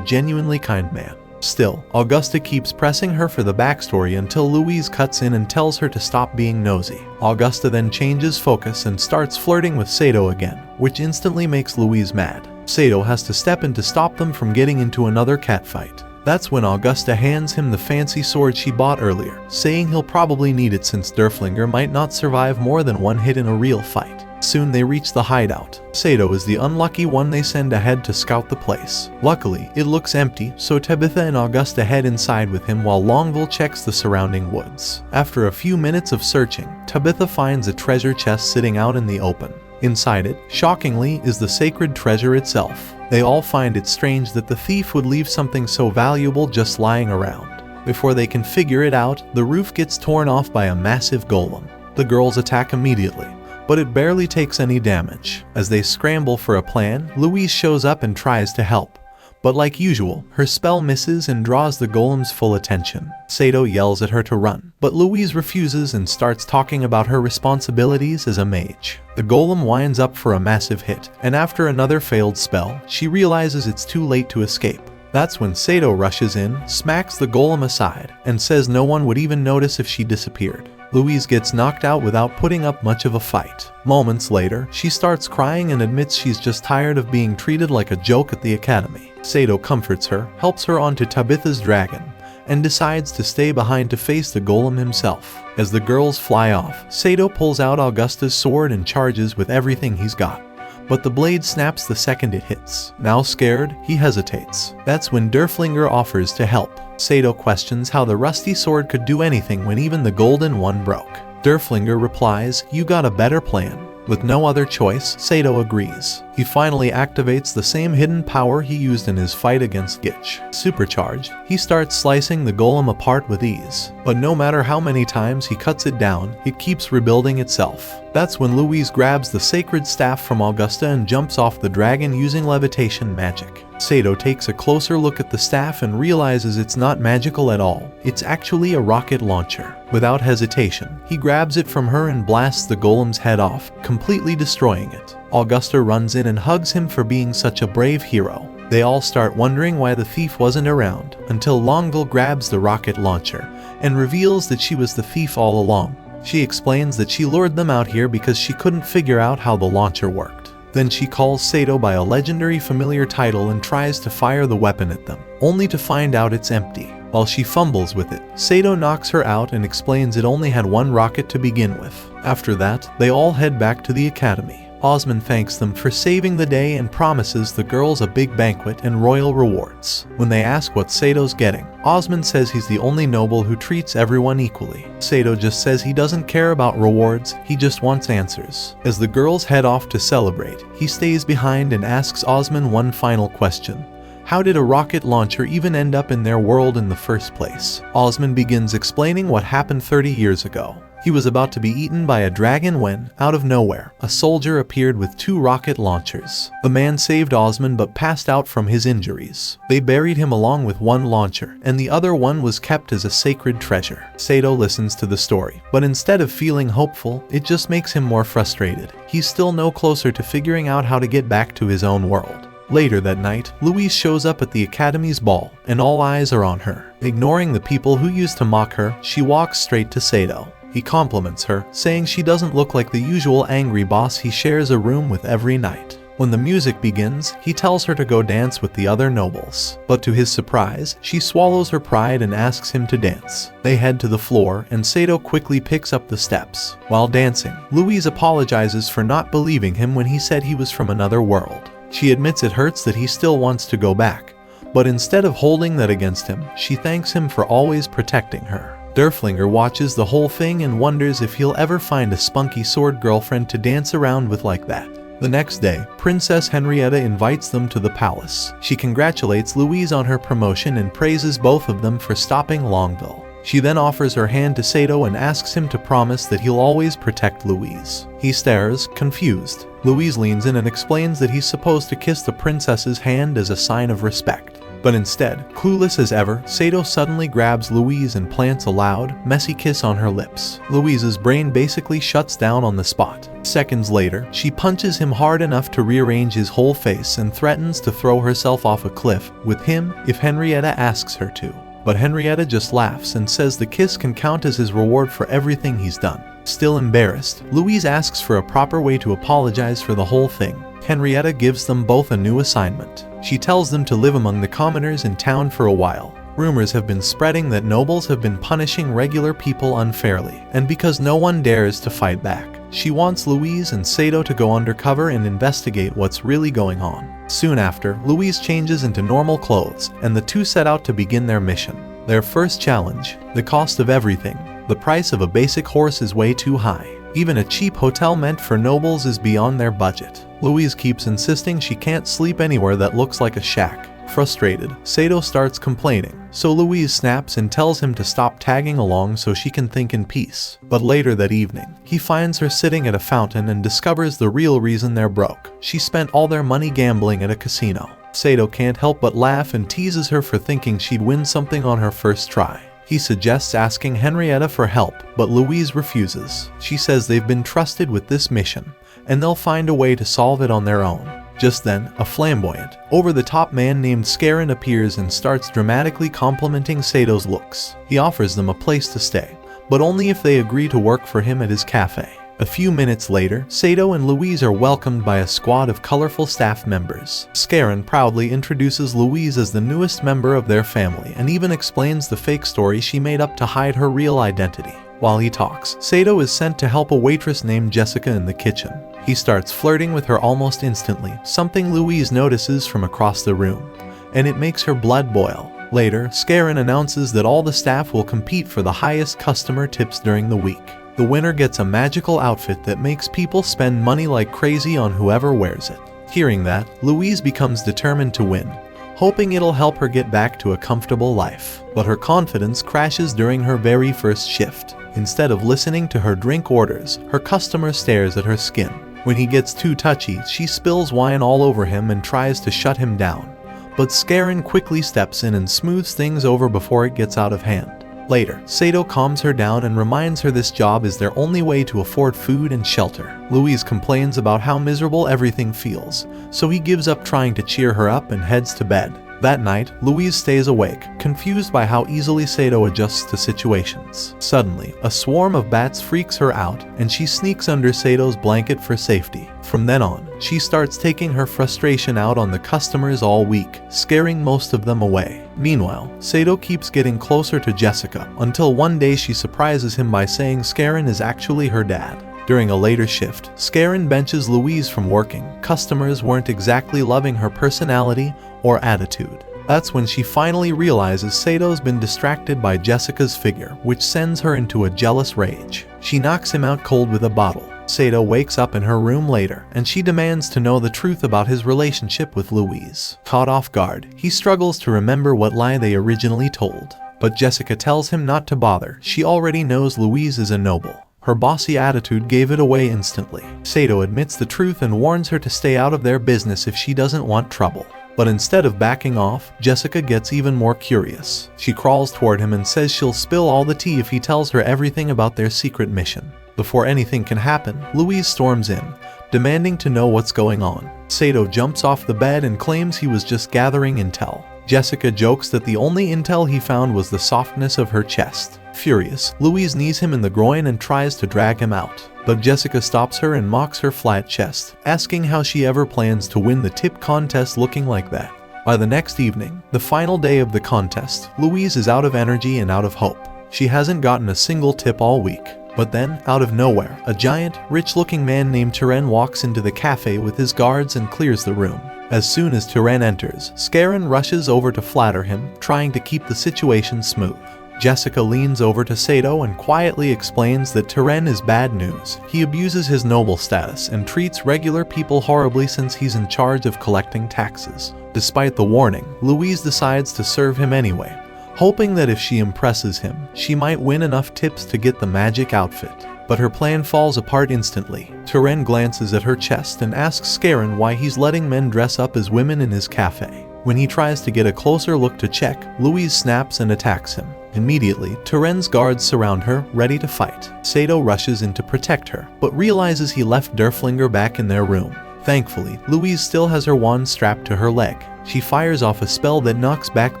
genuinely kind man. Still, Augusta keeps pressing her for the backstory until Louise cuts in and tells her to stop being nosy. Augusta then changes focus and starts flirting with Saito again, which instantly makes Louise mad. Saito has to step in to stop them from getting into another catfight. That's when Augusta hands him the fancy sword she bought earlier, saying he'll probably need it since Derflinger might not survive more than one hit in a real fight. Soon they reach the hideout. Saito is the unlucky one they send ahead to scout the place. Luckily, it looks empty, so Tabitha and Augusta head inside with him while Longville checks the surrounding woods. After a few minutes of searching, Tabitha finds a treasure chest sitting out in the open. Inside it, shockingly, is the sacred treasure itself. They all find it strange that the thief would leave something so valuable just lying around. Before they can figure it out, the roof gets torn off by a massive golem. The girls attack immediately, but it barely takes any damage. As they scramble for a plan, Louise shows up and tries to help. But like usual, her spell misses and draws the golem's full attention. Saito yells at her to run, but Louise refuses and starts talking about her responsibilities as a mage. The golem winds up for a massive hit, and after another failed spell, she realizes it's too late to escape. That's when Saito rushes in, smacks the golem aside, and says no one would even notice if she disappeared. Louise gets knocked out without putting up much of a fight. Moments later, she starts crying and admits she's just tired of being treated like a joke at the academy. Saito comforts her, helps her onto Tabitha's dragon, and decides to stay behind to face the golem himself. As the girls fly off, Saito pulls out Augusta's sword and charges with everything he's got. but the blade snaps the second it hits. Now scared, he hesitates. That's when Derflinger offers to help. Saito questions how the rusty sword could do anything when even the golden one broke. Derflinger replies, "You got a better plan." With no other choice, Saito agrees. He finally activates the same hidden power he used in his fight against Gitch. Supercharged, he starts slicing the golem apart with ease. But no matter how many times he cuts it down, it keeps rebuilding itself. That's when Louise grabs the sacred staff from Augusta and jumps off the dragon using levitation magic. Saito takes a closer look at the staff and realizes it's not magical at all. It's actually a rocket launcher. Without hesitation, he grabs it from her and blasts the golem's head off, completely destroying it. Augusta runs in and hugs him for being such a brave hero. They all start wondering why the thief wasn't around, until Longueville grabs the rocket launcher and reveals that she was the thief all along. She explains that she lured them out here because she couldn't figure out how the launcher worked. Then she calls Saito by a legendary familiar title and tries to fire the weapon at them, only to find out it's empty. While she fumbles with it, Saito knocks her out and explains it only had one rocket to begin with. After that, they all head back to the academy. Osmond thanks them for saving the day and promises the girls a big banquet and royal rewards. When they ask what Sato's getting, Osmond says he's the only noble who treats everyone equally. Saito just says he doesn't care about rewards, he just wants answers. As the girls head off to celebrate, he stays behind and asks Osmond one final question. How did a rocket launcher even end up in their world in the first place? Osmond begins explaining what happened 30 years ago. He was about to be eaten by a dragon when, out of nowhere, a soldier appeared with 2 rocket launchers. The man saved Osmond but passed out from his injuries. They buried him along with one launcher, and the other one was kept as a sacred treasure. Saito listens to the story, but instead of feeling hopeful, it just makes him more frustrated. He's still no closer to figuring out how to get back to his own world. Later that night, Louise shows up at the Academy's ball, and all eyes are on her. Ignoring the people who used to mock her, she walks straight to Saito. He compliments her, saying she doesn't look like the usual angry boss he shares a room with every night. When the music begins, he tells her to go dance with the other nobles. But to his surprise, she swallows her pride and asks him to dance. They head to the floor, and Saito quickly picks up the steps. While dancing, Louise apologizes for not believing him when he said he was from another world. She admits it hurts that he still wants to go back, but instead of holding that against him, she thanks him for always protecting her. Derflinger watches the whole thing and wonders if he'll ever find a spunky sword girlfriend to dance around with like that. The next day, Princess Henrietta invites them to the palace. She congratulates Louise on her promotion and praises both of them for stopping Longueville. She then offers her hand to Saito and asks him to promise that he'll always protect Louise. He stares, confused. Louise leans in and explains that he's supposed to kiss the princess's hand as a sign of respect. But instead, clueless as ever, Saito suddenly grabs Louise and plants a loud, messy kiss on her lips. Louise's brain basically shuts down on the spot. Seconds later, she punches him hard enough to rearrange his whole face and threatens to throw herself off a cliff with him if Henrietta asks her to. But Henrietta just laughs and says the kiss can count as his reward for everything he's done. Still embarrassed, Louise asks for a proper way to apologize for the whole thing. Henrietta gives them both a new assignment. She tells them to live among the commoners in town for a while. Rumors have been spreading that nobles have been punishing regular people unfairly, and because no one dares to fight back, she wants Louise and Saito to go undercover and investigate what's really going on. Soon after, Louise changes into normal clothes, and the two set out to begin their mission. Their first challenge: the cost of everything. The price of a basic horse is way too high. Even a cheap hotel meant for nobles is beyond their budget. Louise keeps insisting she can't sleep anywhere that looks like a shack. Frustrated, Saito starts complaining, so Louise snaps and tells him to stop tagging along so she can think in peace. But later that evening, he finds her sitting at a fountain and discovers the real reason they're broke. She spent all their money gambling at a casino. Saito can't help but laugh and teases her for thinking she'd win something on her first try. He suggests asking Henrietta for help, but Louise refuses. She says they've been trusted with this mission, and they'll find a way to solve it on their own. Just then, a flamboyant, over-the-top man named Scarin appears and starts dramatically complimenting Sato's looks. He offers them a place to stay, but only if they agree to work for him at his cafe. A few minutes later, Saito and Louise are welcomed by a squad of colorful staff members. Scarin proudly introduces Louise as the newest member of their family and even explains the fake story she made up to hide her real identity. While he talks, Saito is sent to help a waitress named Jessica in the kitchen. He starts flirting with her almost instantly, something Louise notices from across the room, and it makes her blood boil. Later, Scarin announces that all the staff will compete for the highest customer tips during the week. The winner gets a magical outfit that makes people spend money like crazy on whoever wears it. Hearing that, Louise becomes determined to win, hoping it'll help her get back to a comfortable life. But her confidence crashes during her very first shift. Instead of listening to her drink orders, her customer stares at her skin. When he gets too touchy, she spills wine all over him and tries to shut him down. But Scarin quickly steps in and smooths things over before it gets out of hand. Later, Saito calms her down and reminds her this job is their only way to afford food and shelter. Louise complains about how miserable everything feels, so he gives up trying to cheer her up and heads to bed. That night, Louise stays awake, confused by how easily Saito adjusts to situations. Suddenly, a swarm of bats freaks her out, and she sneaks under Sato's blanket for safety. From then on, she starts taking her frustration out on the customers all week, scaring most of them away. Meanwhile, Saito keeps getting closer to Jessica, until one day she surprises him by saying Scarin is actually her dad. During a later shift, Scarin benches Louise from working. Customers weren't exactly loving her personality or attitude. That's when she finally realizes Sato's been distracted by Jessica's figure, which sends her into a jealous rage. She knocks him out cold with a bottle. Saito wakes up in her room later, and she demands to know the truth about his relationship with Louise. Caught off guard, he struggles to remember what lie they originally told. But Jessica tells him not to bother. She already knows Louise is a noble. Her bossy attitude gave it away instantly. Saito admits the truth and warns her to stay out of their business if she doesn't want trouble. But instead of backing off, Jessica gets even more curious. She crawls toward him and says she'll spill all the tea if he tells her everything about their secret mission. Before anything can happen, Louise storms in, demanding to know what's going on. Saito jumps off the bed and claims he was just gathering intel. Jessica jokes that the only intel he found was the softness of her chest. Furious, Louise knees him in the groin and tries to drag him out. But Jessica stops her and mocks her flat chest, asking how she ever plans to win the tip contest looking like that. By the next evening, the final day of the contest, Louise is out of energy and out of hope. She hasn't gotten a single tip all week. But then, out of nowhere, a giant, rich-looking man named Turen walks into the cafe with his guards and clears the room. As soon as Turen enters, Scarin rushes over to flatter him, trying to keep the situation smooth. Jessica leans over to Saito and quietly explains that Turen is bad news. He abuses his noble status and treats regular people horribly since he's in charge of collecting taxes. Despite the warning, Louise decides to serve him anyway, hoping that if she impresses him, she might win enough tips to get the magic outfit. But her plan falls apart instantly. Turen glances at her chest and asks Scarin why he's letting men dress up as women in his cafe. When he tries to get a closer look to check, Louise snaps and attacks him. Immediately, Turen's guards surround her, ready to fight. Saito rushes in to protect her, but realizes he left Derflinger back in their room. Thankfully, Louise still has her wand strapped to her leg. She fires off a spell that knocks back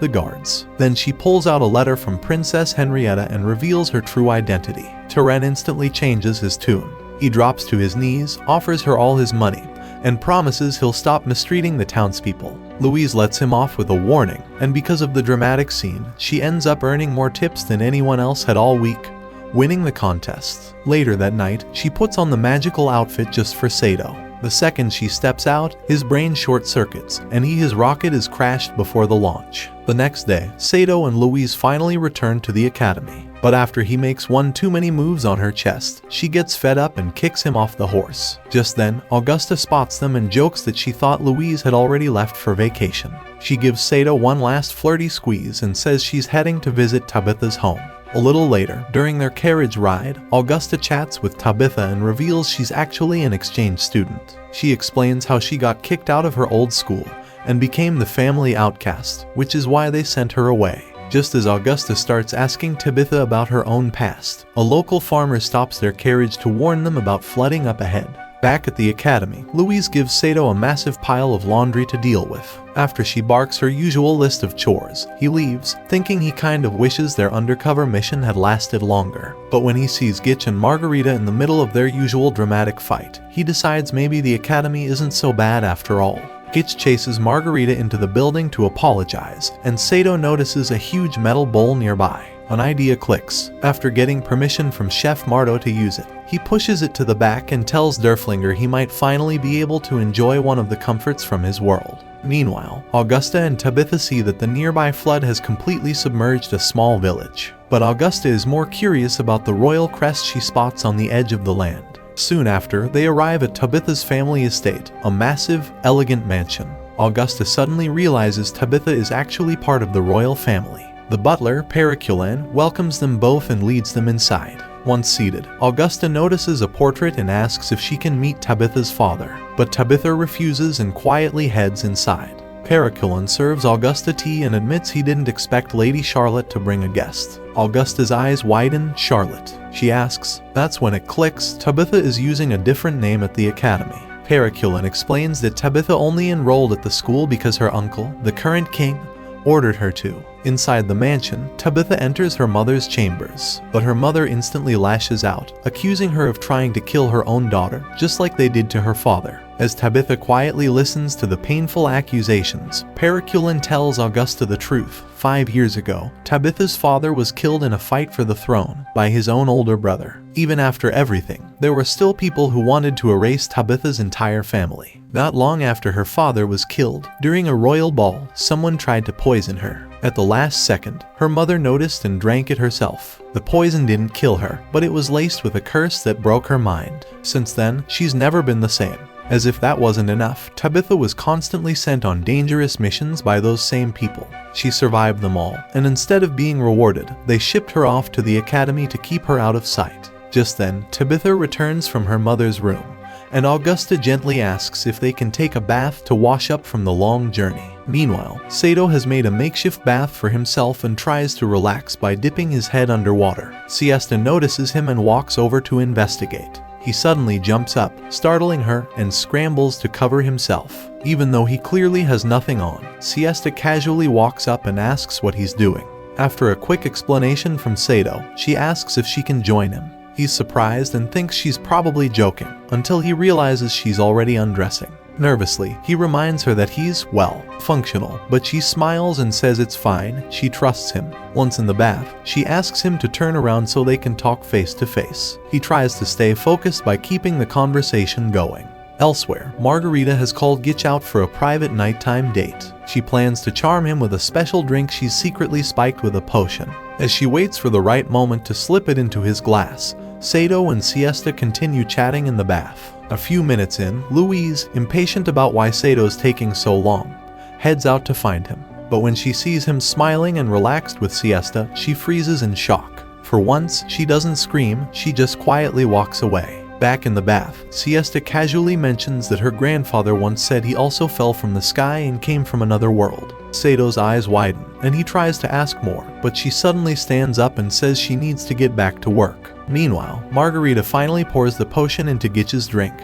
the guards. Then she pulls out a letter from Princess Henrietta and reveals her true identity. Turen instantly changes his tune. He drops to his knees, offers her all his money, and promises he'll stop mistreating the townspeople. Louise lets him off with a warning, and because of the dramatic scene, she ends up earning more tips than anyone else had all week, winning the contest. Later that night, she puts on the magical outfit just for Saito. The second she steps out, his brain short-circuits, and his rocket is crashed before the launch. The next day, Saito and Louise finally return to the academy. But after he makes one too many moves on her chest, she gets fed up and kicks him off the horse. Just then, Augusta spots them and jokes that she thought Louise had already left for vacation. She gives Saito one last flirty squeeze and says she's heading to visit Tabitha's home. A little later, during their carriage ride, Augusta chats with Tabitha and reveals she's actually an exchange student. She explains how she got kicked out of her old school and became the family outcast, which is why they sent her away. Just as Augusta starts asking Tabitha about her own past, a local farmer stops their carriage to warn them about flooding up ahead. Back at the academy, Louise gives Saito a massive pile of laundry to deal with. After she barks her usual list of chores, he leaves, thinking he kind of wishes their undercover mission had lasted longer. But when he sees Gitch and Margarita in the middle of their usual dramatic fight, he decides maybe the academy isn't so bad after all. Gitch chases Margarita into the building to apologize, and Saito notices a huge metal bowl nearby. An idea clicks. After getting permission from Chef Marto to use it, he pushes it to the back and tells Derflinger he might finally be able to enjoy one of the comforts from his world. Meanwhile, Augusta and Tabitha see that the nearby flood has completely submerged a small village. But Augusta is more curious about the royal crest she spots on the edge of the land. Soon after, they arrive at Tabitha's family estate, a massive, elegant mansion. Augusta suddenly realizes Tabitha is actually part of the royal family. The butler, Periculan, welcomes them both and leads them inside. Once seated, Augusta notices a portrait and asks if she can meet Tabitha's father, but Tabitha refuses and quietly heads inside. Periculan serves Augusta tea and admits he didn't expect Lady Charlotte to bring a guest. Augusta's eyes widen. Charlotte, she asks. That's when it clicks. Tabitha is using a different name at the academy. Periculan explains that Tabitha only enrolled at the school because her uncle, the current king, ordered her to. Inside the mansion, Tabitha enters her mother's chambers, but her mother instantly lashes out, accusing her of trying to kill her own daughter, just like they did to her father. As Tabitha quietly listens to the painful accusations, Periculan tells Augusta the truth. 5 years ago, Tabitha's father was killed in a fight for the throne by his own older brother. Even after everything, there were still people who wanted to erase Tabitha's entire family. Not long after her father was killed, during a royal ball, someone tried to poison her. At the last second, her mother noticed and drank it herself. The poison didn't kill her, but it was laced with a curse that broke her mind. Since then, she's never been the same. As if that wasn't enough, Tabitha was constantly sent on dangerous missions by those same people. She survived them all, and instead of being rewarded, they shipped her off to the academy to keep her out of sight. Just then, Tabitha returns from her mother's room, and Augusta gently asks if they can take a bath to wash up from the long journey. Meanwhile, Saito has made a makeshift bath for himself and tries to relax by dipping his head underwater. Siesta notices him and walks over to investigate. He suddenly jumps up, startling her, and scrambles to cover himself. Even though he clearly has nothing on, Siesta casually walks up and asks what he's doing. After a quick explanation from Saito, she asks if she can join him. He's surprised and thinks she's probably joking, until he realizes she's already undressing. Nervously, he reminds her that he's, well, functional, but she smiles and says it's fine. She trusts him. Once in the bath, she asks him to turn around so they can talk face to face. He tries to stay focused by keeping the conversation going. Elsewhere, Margarita has called Gitch out for a private nighttime date. She plans to charm him with a special drink she's secretly spiked with a potion. As she waits for the right moment to slip it into his glass, Saito and Siesta continue chatting in the bath. A few minutes in, Louise, impatient about why Sato's taking so long, heads out to find him. But when she sees him smiling and relaxed with Siesta, she freezes in shock. For once, she doesn't scream, she just quietly walks away. Back in the bath, Siesta casually mentions that her grandfather once said he also fell from the sky and came from another world. Sato's eyes widen, and he tries to ask more, but she suddenly stands up and says she needs to get back to work. Meanwhile, Margarita finally pours the potion into Gitch's drink,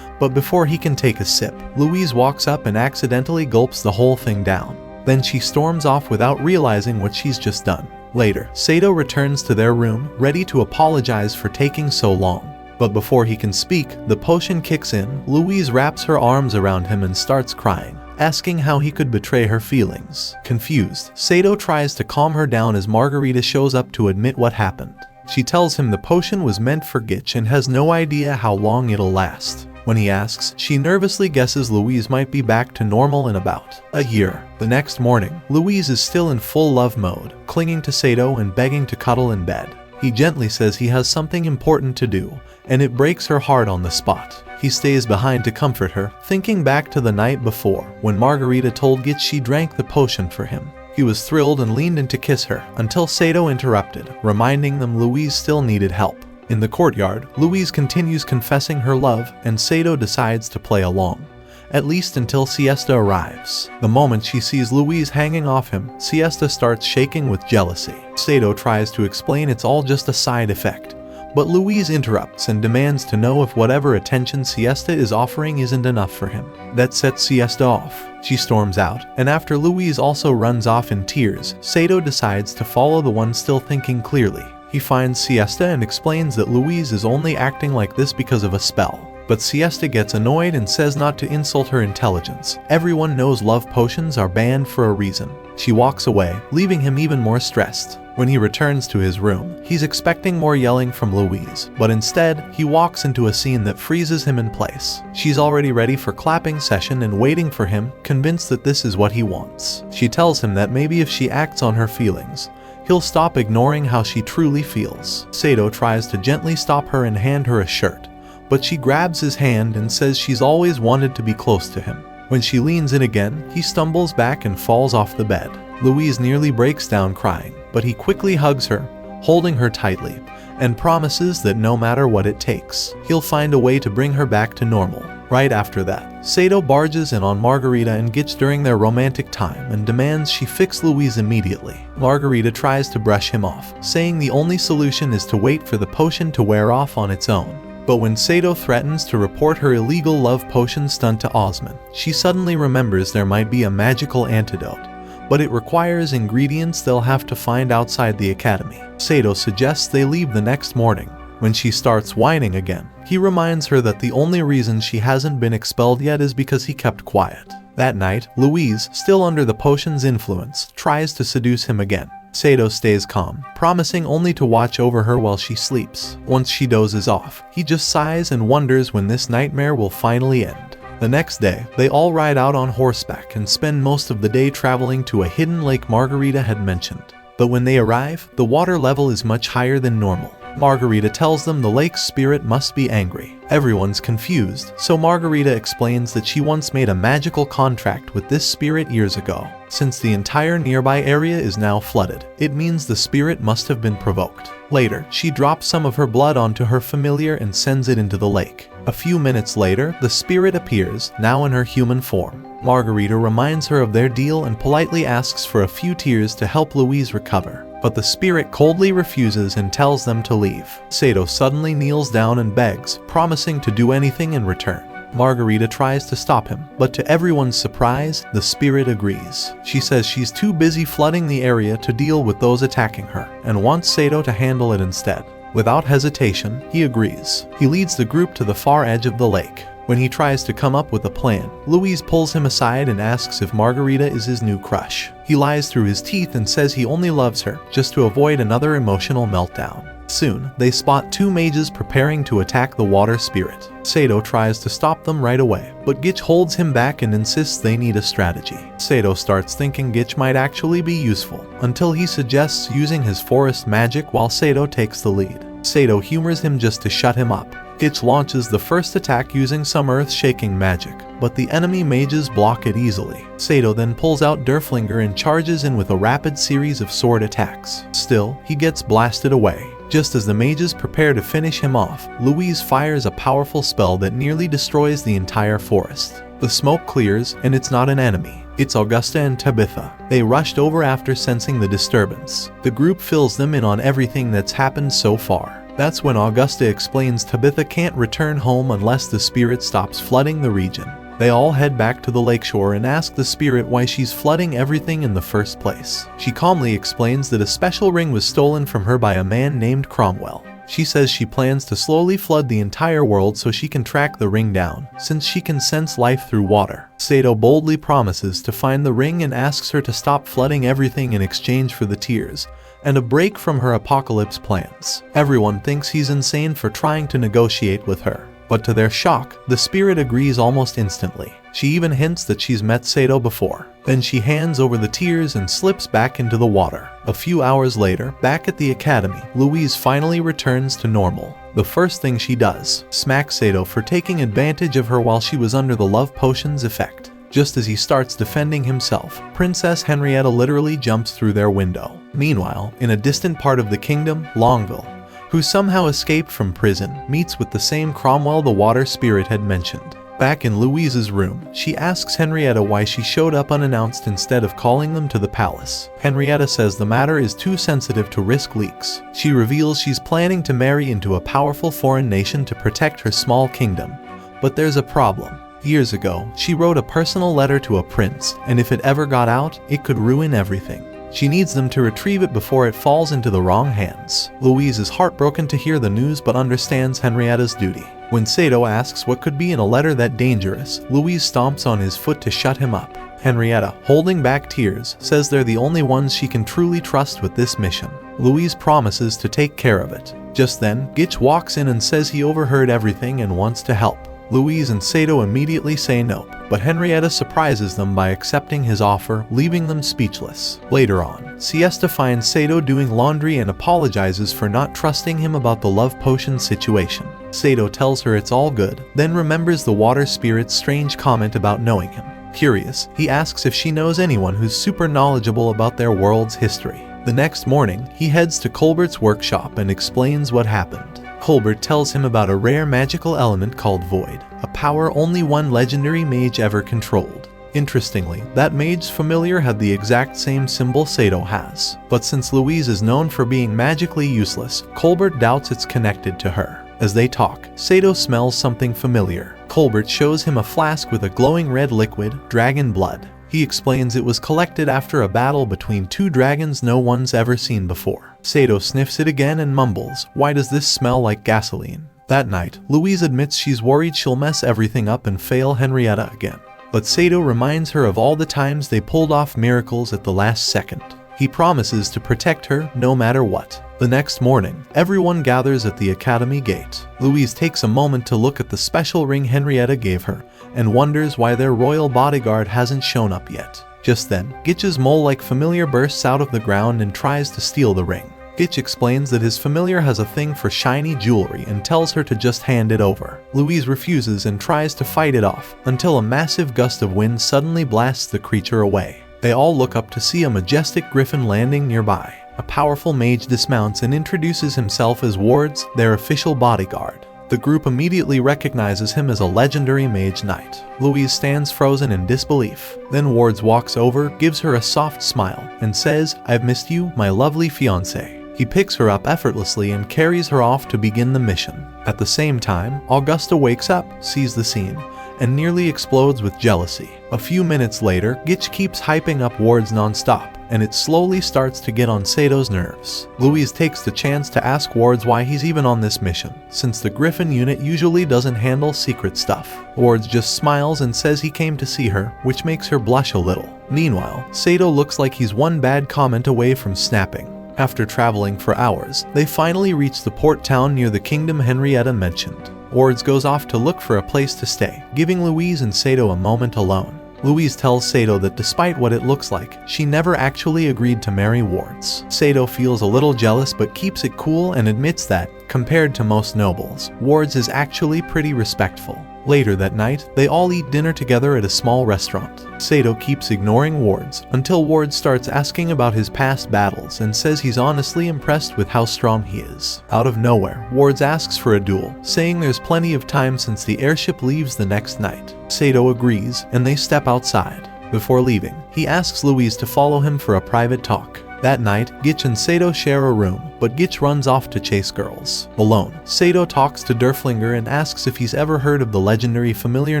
but before he can take a sip, Louise walks up and accidentally gulps the whole thing down. Then she storms off without realizing what she's just done. Later, Saito returns to their room, ready to apologize for taking so long. But before he can speak, the potion kicks in. Louise wraps her arms around him and starts crying, asking how he could betray her feelings. Confused, Saito tries to calm her down as Margarita shows up to admit what happened. She tells him the potion was meant for Gitch and has no idea how long it'll last. When he asks, she nervously guesses Louise might be back to normal in about a year. The next morning, Louise is still in full love mode, clinging to Saito and begging to cuddle in bed. He gently says he has something important to do, and it breaks her heart on the spot. He stays behind to comfort her, thinking back to the night before, when Margarita told Gitch she drank the potion for him. He was thrilled and leaned in to kiss her, until Saito interrupted, reminding them Louise still needed help. In the courtyard, Louise continues confessing her love, and Saito decides to play along, at least until Siesta arrives. The moment she sees Louise hanging off him, Siesta starts shaking with jealousy. Saito tries to explain it's all just a side effect, but Louise interrupts and demands to know if whatever attention Siesta is offering isn't enough for him. That sets Siesta off. She storms out, and after Louise also runs off in tears, Saito decides to follow the one still thinking clearly. He finds Siesta and explains that Louise is only acting like this because of a spell. but Siesta gets annoyed and says not to insult her intelligence. Everyone knows love potions are banned for a reason. She walks away, leaving him even more stressed. When he returns to his room, he's expecting more yelling from Louise, but instead, he walks into a scene that freezes him in place. She's already ready for clapping session and waiting for him, convinced that this is what he wants. She tells him that maybe if she acts on her feelings, he'll stop ignoring how she truly feels. Saito tries to gently stop her and hand her a shirt, but she grabs his hand and says she's always wanted to be close to him. When she leans in again, he stumbles back and falls off the bed. Louise nearly breaks down crying, but he quickly hugs her, holding her tightly, and promises that no matter what it takes, he'll find a way to bring her back to normal. Right after that, Saito barges in on Margarita and Gitch during their romantic time and demands she fix Louise immediately. Margarita tries to brush him off, saying the only solution is to wait for the potion to wear off on its own. But when Saito threatens to report her illegal love potion stunt to Osman, she suddenly remembers there might be a magical antidote, but it requires ingredients they'll have to find outside the academy. Saito suggests they leave the next morning. When she starts whining again, he reminds her that the only reason she hasn't been expelled yet is because he kept quiet. That night, Louise, still under the potion's influence, tries to seduce him again. Saito stays calm, promising only to watch over her while she sleeps. Once she dozes off, he just sighs and wonders when this nightmare will finally end. The next day, they all ride out on horseback and spend most of the day traveling to a hidden lake Margarita had mentioned. But when they arrive, the water level is much higher than normal. Margarita tells them the lake's spirit must be angry. Everyone's confused, so Margarita explains that she once made a magical contract with this spirit years ago. Since the entire nearby area is now flooded, it means the spirit must have been provoked. Later, she drops some of her blood onto her familiar and sends it into the lake. A few minutes later, the spirit appears, now in her human form. Margarita reminds her of their deal and politely asks for a few tears to help Louise recover. But the spirit coldly refuses and tells them to leave. Saito suddenly kneels down and begs, promising to do anything in return. Margarita tries to stop him, but to everyone's surprise, the spirit agrees. She says she's too busy flooding the area to deal with those attacking her, and wants Saito to handle it instead. Without hesitation, he agrees. He leads the group to the far edge of the lake. When he tries to come up with a plan, Louise pulls him aside and asks if Margarita is his new crush. He lies through his teeth and says he only loves her, just to avoid another emotional meltdown. Soon, they spot two mages preparing to attack the water spirit. Saito tries to stop them right away, but Gitch holds him back and insists they need a strategy. Saito starts thinking Gitch might actually be useful, until he suggests using his forest magic while Saito takes the lead. Saito humors him just to shut him up. Gitch launches the first attack using some earth-shaking magic, but the enemy mages block it easily. Saito then pulls out Derflinger and charges in with a rapid series of sword attacks. Still, he gets blasted away. Just as the mages prepare to finish him off, Louise fires a powerful spell that nearly destroys the entire forest. The smoke clears, and it's not an enemy. It's Augusta and Tabitha. They rushed over after sensing the disturbance. The group fills them in on everything that's happened so far. That's when Augusta explains Tabitha can't return home unless the spirit stops flooding the region. They all head back to the lakeshore and ask the spirit why she's flooding everything in the first place. She calmly explains that a special ring was stolen from her by a man named Cromwell. She says she plans to slowly flood the entire world so she can track the ring down, since she can sense life through water. Saito boldly promises to find the ring and asks her to stop flooding everything in exchange for the tears, and a break from her apocalypse plans. Everyone thinks he's insane for trying to negotiate with her, but to their shock, the spirit agrees almost instantly. She even hints that she's met Saito before. Then she hands over the tears and slips back into the water. A few hours later, back at the academy, Louise finally returns to normal. The first thing she does, smack Saito for taking advantage of her while she was under the love potion's effect. Just as he starts defending himself, Princess Henrietta literally jumps through their window. Meanwhile, in a distant part of the kingdom, Longville, who somehow escaped from prison, meets with the same Cromwell the water spirit had mentioned. Back in Louise's room, she asks Henrietta why she showed up unannounced instead of calling them to the palace. Henrietta says the matter is too sensitive to risk leaks. She reveals she's planning to marry into a powerful foreign nation to protect her small kingdom. But there's a problem. Years ago, she wrote a personal letter to a prince, and if it ever got out, it could ruin everything. She needs them to retrieve it before it falls into the wrong hands. Louise is heartbroken to hear the news but understands Henrietta's duty. When Saito asks what could be in a letter that dangerous, Louise stomps on his foot to shut him up. Henrietta, holding back tears, says they're the only ones she can truly trust with this mission. Louise promises to take care of it. Just then, Gitch walks in and says he overheard everything and wants to help. Louise and Saito immediately say nope, but Henrietta surprises them by accepting his offer, leaving them speechless. Later on, Siesta finds Saito doing laundry and apologizes for not trusting him about the love potion situation. Saito tells her it's all good, then remembers the water spirit's strange comment about knowing him. Curious, he asks if she knows anyone who's super knowledgeable about their world's history. The next morning, he heads to Colbert's workshop and explains what happened. Colbert tells him about a rare magical element called Void, a power only one legendary mage ever controlled. Interestingly, that mage's familiar had the exact same symbol Saito has. But since Louise is known for being magically useless, Colbert doubts it's connected to her. As they talk, Saito smells something familiar. Colbert shows him a flask with a glowing red liquid, dragon blood. He explains it was collected after a battle between two dragons no one's ever seen before. Saito sniffs it again and mumbles, "Why does this smell like gasoline?" That night, Louise admits she's worried she'll mess everything up and fail Henrietta again. But Saito reminds her of all the times they pulled off miracles at the last second. He promises to protect her no matter what. The next morning, everyone gathers at the academy gate. Louise takes a moment to look at the special ring Henrietta gave her and wonders why their royal bodyguard hasn't shown up yet. Just then, Gitch's mole-like familiar bursts out of the ground and tries to steal the ring. Gitch explains that his familiar has a thing for shiny jewelry and tells her to just hand it over. Louise refuses and tries to fight it off, until a massive gust of wind suddenly blasts the creature away. They all look up to see a majestic griffin landing nearby. A powerful mage dismounts and introduces himself as Wards, their official bodyguard. The group immediately recognizes him as a legendary mage knight. Louise stands frozen in disbelief. Then Wards walks over, gives her a soft smile, and says, "I've missed you, my lovely fiancée." He picks her up effortlessly and carries her off to begin the mission. At the same time, Augusta wakes up, sees the scene, and nearly explodes with jealousy. A few minutes later, Gitch keeps hyping up Wards non-stop, and it slowly starts to get on Sato's nerves. Louise takes the chance to ask Wards why he's even on this mission, since the Griffin unit usually doesn't handle secret stuff. Wards just smiles and says he came to see her, which makes her blush a little. Meanwhile, Saito looks like he's one bad comment away from snapping. After traveling for hours, they finally reach the port town near the kingdom Henrietta mentioned. Wards goes off to look for a place to stay, giving Louise and Saito a moment alone. Louise tells Saito that despite what it looks like, she never actually agreed to marry Wards. Saito feels a little jealous but keeps it cool and admits that, compared to most nobles, Wards is actually pretty respectful. Later that night, they all eat dinner together at a small restaurant. Saito keeps ignoring Wards until Wards starts asking about his past battles and says he's honestly impressed with how strong he is. Out of nowhere, Wards asks for a duel, saying there's plenty of time since the airship leaves the next night. Saito agrees, and they step outside. Before leaving, he asks Louise to follow him for a private talk. That night, Gitch and Saito share a room, but Gitch runs off to chase girls. Alone, Saito talks to Derflinger and asks if he's ever heard of the legendary familiar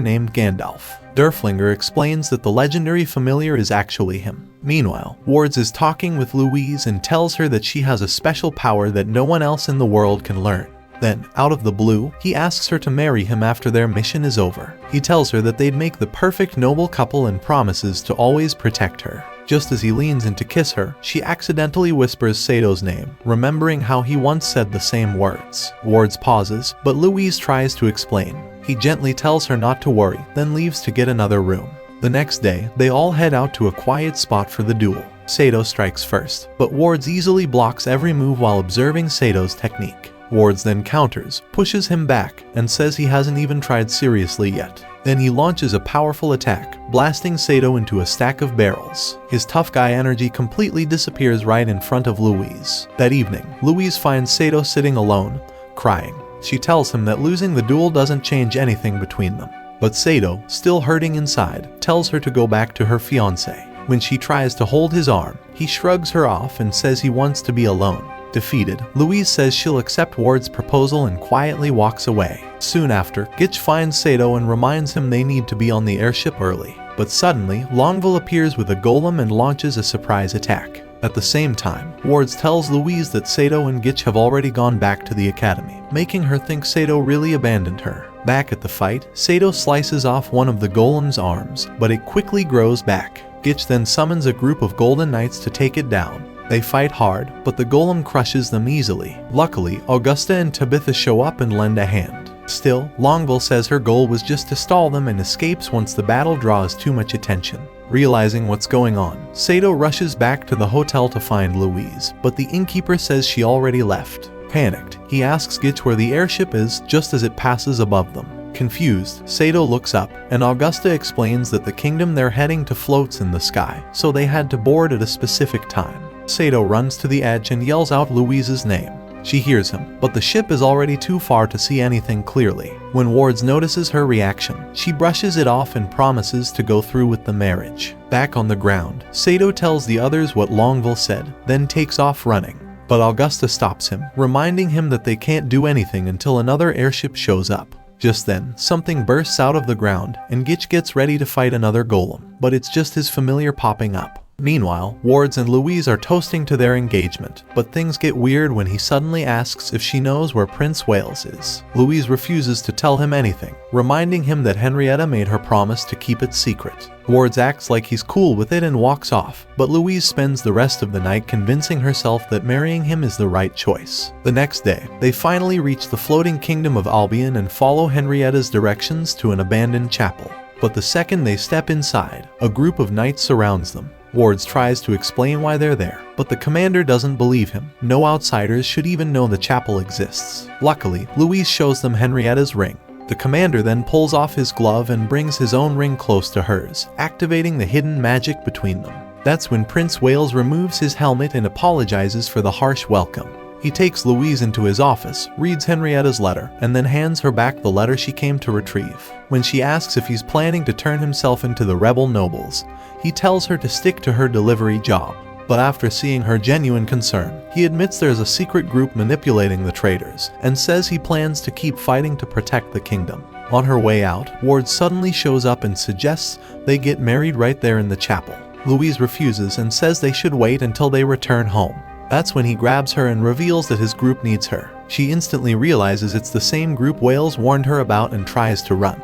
named Gandalfr. Derflinger explains that the legendary familiar is actually him. Meanwhile, Wards is talking with Louise and tells her that she has a special power that no one else in the world can learn. Then, out of the blue, he asks her to marry him after their mission is over. He tells her that they'd make the perfect noble couple and promises to always protect her. Just as he leans in to kiss her, she accidentally whispers Sato's name, remembering how he once said the same words. Wards pauses, but Louise tries to explain. He gently tells her not to worry, then leaves to get another room. The next day, they all head out to a quiet spot for the duel. Saito strikes first, but Wards easily blocks every move while observing Sato's technique. Wards then counters, pushes him back, and says he hasn't even tried seriously yet. Then he launches a powerful attack, blasting Saito into a stack of barrels. His tough guy energy completely disappears right in front of Louise. That evening, Louise finds Saito sitting alone, crying. She tells him that losing the duel doesn't change anything between them. But Saito, still hurting inside, tells her to go back to her fiancé. When she tries to hold his arm, he shrugs her off and says he wants to be alone. Defeated, Louise says she'll accept Ward's proposal and quietly walks away. Soon after, Gitch finds Saito and reminds him they need to be on the airship early. But suddenly, Longville appears with a golem and launches a surprise attack. At the same time, Wards tells Louise that Saito and Gitch have already gone back to the academy, making her think Saito really abandoned her. Back at the fight, Saito slices off one of the golem's arms, but it quickly grows back. Gitch then summons a group of golden knights to take it down. They fight hard, but the golem crushes them easily. Luckily, Augusta and Tabitha show up and lend a hand. Still, Longville says her goal was just to stall them and escapes once the battle draws too much attention. Realizing what's going on, Saito rushes back to the hotel to find Louise, but the innkeeper says she already left. Panicked, he asks Gitch where the airship is just as it passes above them. Confused, Saito looks up, and Augusta explains that the kingdom they're heading to floats in the sky, so they had to board at a specific time. Saito runs to the edge and yells out Louise's name. She hears him, but the ship is already too far to see anything clearly. When Wards notices her reaction, she brushes it off and promises to go through with the marriage. Back on the ground, Saito tells the others what Longville said, then takes off running. But Augusta stops him, reminding him that they can't do anything until another airship shows up. Just then, something bursts out of the ground, and Gitch gets ready to fight another golem, but it's just his familiar popping up. Meanwhile, Wards and Louise are toasting to their engagement, but things get weird when he suddenly asks if she knows where Prince Wales is. Louise refuses to tell him anything, reminding him that Henrietta made her promise to keep it secret. Wards acts like he's cool with it and walks off, but Louise spends the rest of the night convincing herself that marrying him is the right choice. The next day, they finally reach the floating kingdom of Albian and follow Henrietta's directions to an abandoned chapel. But the second they step inside, a group of knights surrounds them. Wards tries to explain why they're there, but the commander doesn't believe him. No outsiders should even know the chapel exists. Luckily, Louise shows them Henrietta's ring. The commander then pulls off his glove and brings his own ring close to hers, activating the hidden magic between them. That's when Prince Wales removes his helmet and apologizes for the harsh welcome. He takes Louise into his office, reads Henrietta's letter, and then hands her back the letter she came to retrieve. When she asks if he's planning to turn himself into the rebel nobles, he tells her to stick to her delivery job. But after seeing her genuine concern, he admits there's a secret group manipulating the traitors, and says he plans to keep fighting to protect the kingdom. On her way out, Ward suddenly shows up and suggests they get married right there in the chapel. Louise refuses and says they should wait until they return home. That's when he grabs her and reveals that his group needs her. She instantly realizes it's the same group Wales warned her about and tries to run.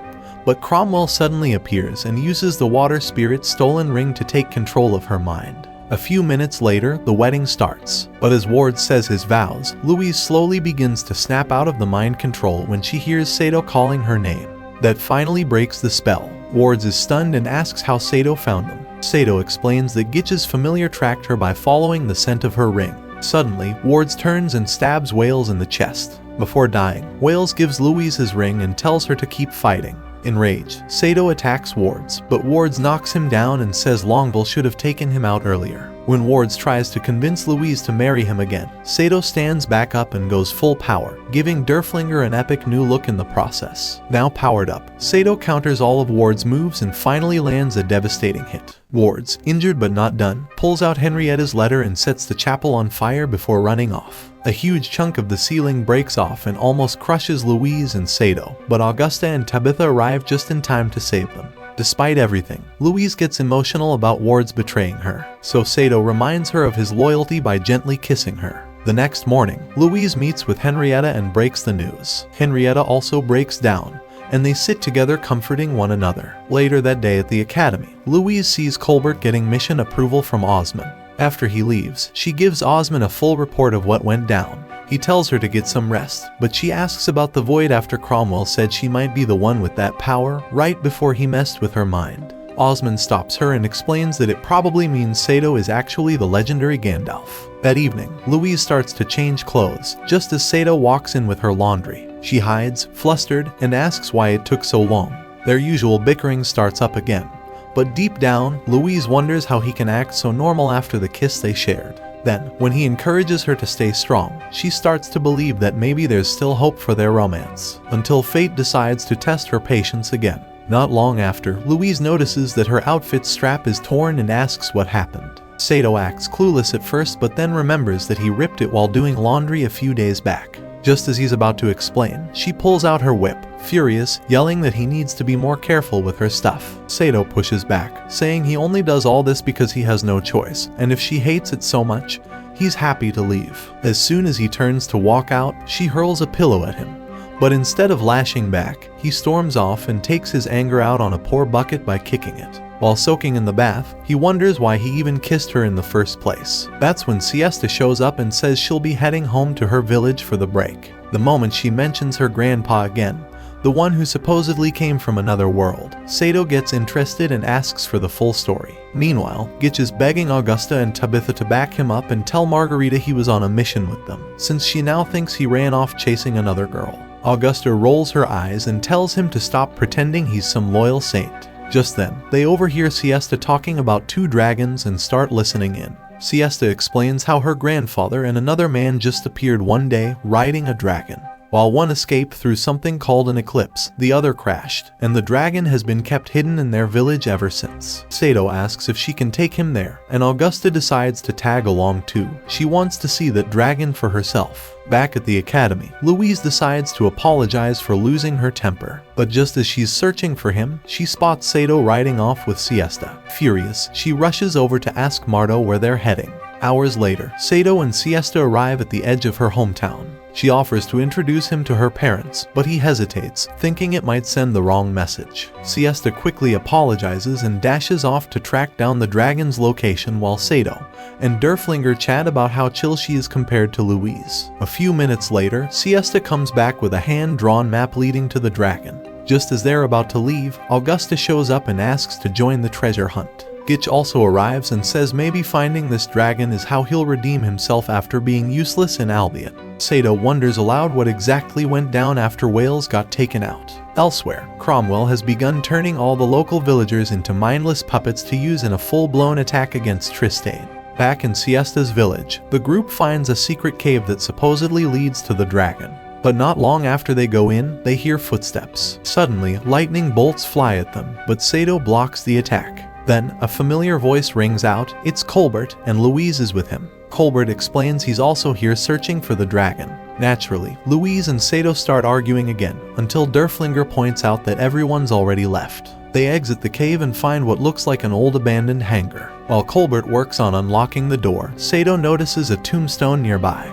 But Cromwell suddenly appears and uses the water spirit's stolen ring to take control of her mind. A few minutes later, the wedding starts. But as Ward says his vows, Louise slowly begins to snap out of the mind control when she hears Saito calling her name. That finally breaks the spell. Wards is stunned and asks how Saito found them. Saito explains that Gitch's familiar tracked her by following the scent of her ring. Suddenly, Wards turns and stabs Wales in the chest. Before dying, Wales gives Louise his ring and tells her to keep fighting. Enraged, Saito attacks Wards, but Wards knocks him down and says Longville should have taken him out earlier. When Wards tries to convince Louise to marry him again, Saito stands back up and goes full power, giving Derflinger an epic new look in the process. Now powered up, Saito counters all of Wards' moves and finally lands a devastating hit. Wards, injured but not done, pulls out Henrietta's letter and sets the chapel on fire before running off. A huge chunk of the ceiling breaks off and almost crushes Louise and Saito, but Augusta and Tabitha arrive just in time to save them. Despite everything, Louise gets emotional about Wards betraying her, so Saito reminds her of his loyalty by gently kissing her. The next morning, Louise meets with Henrietta and breaks the news. Henrietta also breaks down, and they sit together comforting one another. Later that day at the academy, Louise sees Colbert getting mission approval from Osmond. After he leaves, she gives Osmond a full report of what went down. He tells her to get some rest, but she asks about the void after Cromwell said she might be the one with that power right before he messed with her mind. Osmond stops her and explains that it probably means Saito is actually the legendary Gandalf. That evening, Louise starts to change clothes, just as Saito walks in with her laundry. She hides, flustered, and asks why it took so long. Their usual bickering starts up again. But deep down, Louise wonders how he can act so normal after the kiss they shared. Then, when he encourages her to stay strong, she starts to believe that maybe there's still hope for their romance, until fate decides to test her patience again. Not long after, Louise notices that her outfit's strap is torn and asks what happened. Saito acts clueless at first but then remembers that he ripped it while doing laundry a few days back. Just as he's about to explain, she pulls out her whip, furious, yelling that he needs to be more careful with her stuff. Saito pushes back, saying he only does all this because he has no choice, and if she hates it so much, he's happy to leave. As soon as he turns to walk out, she hurls a pillow at him. But instead of lashing back, he storms off and takes his anger out on a poor bucket by kicking it. While soaking in the bath, he wonders why he even kissed her in the first place. That's when Siesta shows up and says she'll be heading home to her village for the break. The moment she mentions her grandpa again, the one who supposedly came from another world, Saito gets interested and asks for the full story. Meanwhile, Gitch is begging Augusta and Tabitha to back him up and tell Margarita he was on a mission with them, since she now thinks he ran off chasing another girl. Augusta rolls her eyes and tells him to stop pretending he's some loyal saint. Just then, they overhear Siesta talking about 2 dragons and start listening in. Siesta explains how her grandfather and another man just appeared one day riding a dragon. While one escaped through something called an eclipse, the other crashed, and the dragon has been kept hidden in their village ever since. Saito asks if she can take him there, and Augusta decides to tag along too. She wants to see that dragon for herself. Back at the academy, Louise decides to apologize for losing her temper, but just as she's searching for him, she spots Saito riding off with Siesta. Furious, she rushes over to ask Marto where they're heading. Hours later, Saito and Siesta arrive at the edge of her hometown. She offers to introduce him to her parents, but he hesitates, thinking it might send the wrong message. Siesta quickly apologizes and dashes off to track down the dragon's location while Saito and Derflinger chat about how chill she is compared to Louise. A few minutes later, Siesta comes back with a hand-drawn map leading to the dragon. Just as they're about to leave, Augusta shows up and asks to join the treasure hunt. Gitch also arrives and says maybe finding this dragon is how he'll redeem himself after being useless in Albian. Saito wonders aloud what exactly went down after Wales got taken out. Elsewhere, Cromwell has begun turning all the local villagers into mindless puppets to use in a full-blown attack against Tristane. Back in Siesta's village, the group finds a secret cave that supposedly leads to the dragon. But not long after they go in, they hear footsteps. Suddenly, lightning bolts fly at them, but Saito blocks the attack. Then, a familiar voice rings out, it's Colbert, and Louise is with him. Colbert explains he's also here searching for the dragon. Naturally, Louise and Saito start arguing again, until Derflinger points out that everyone's already left. They exit the cave and find what looks like an old abandoned hangar. While Colbert works on unlocking the door, Saito notices a tombstone nearby,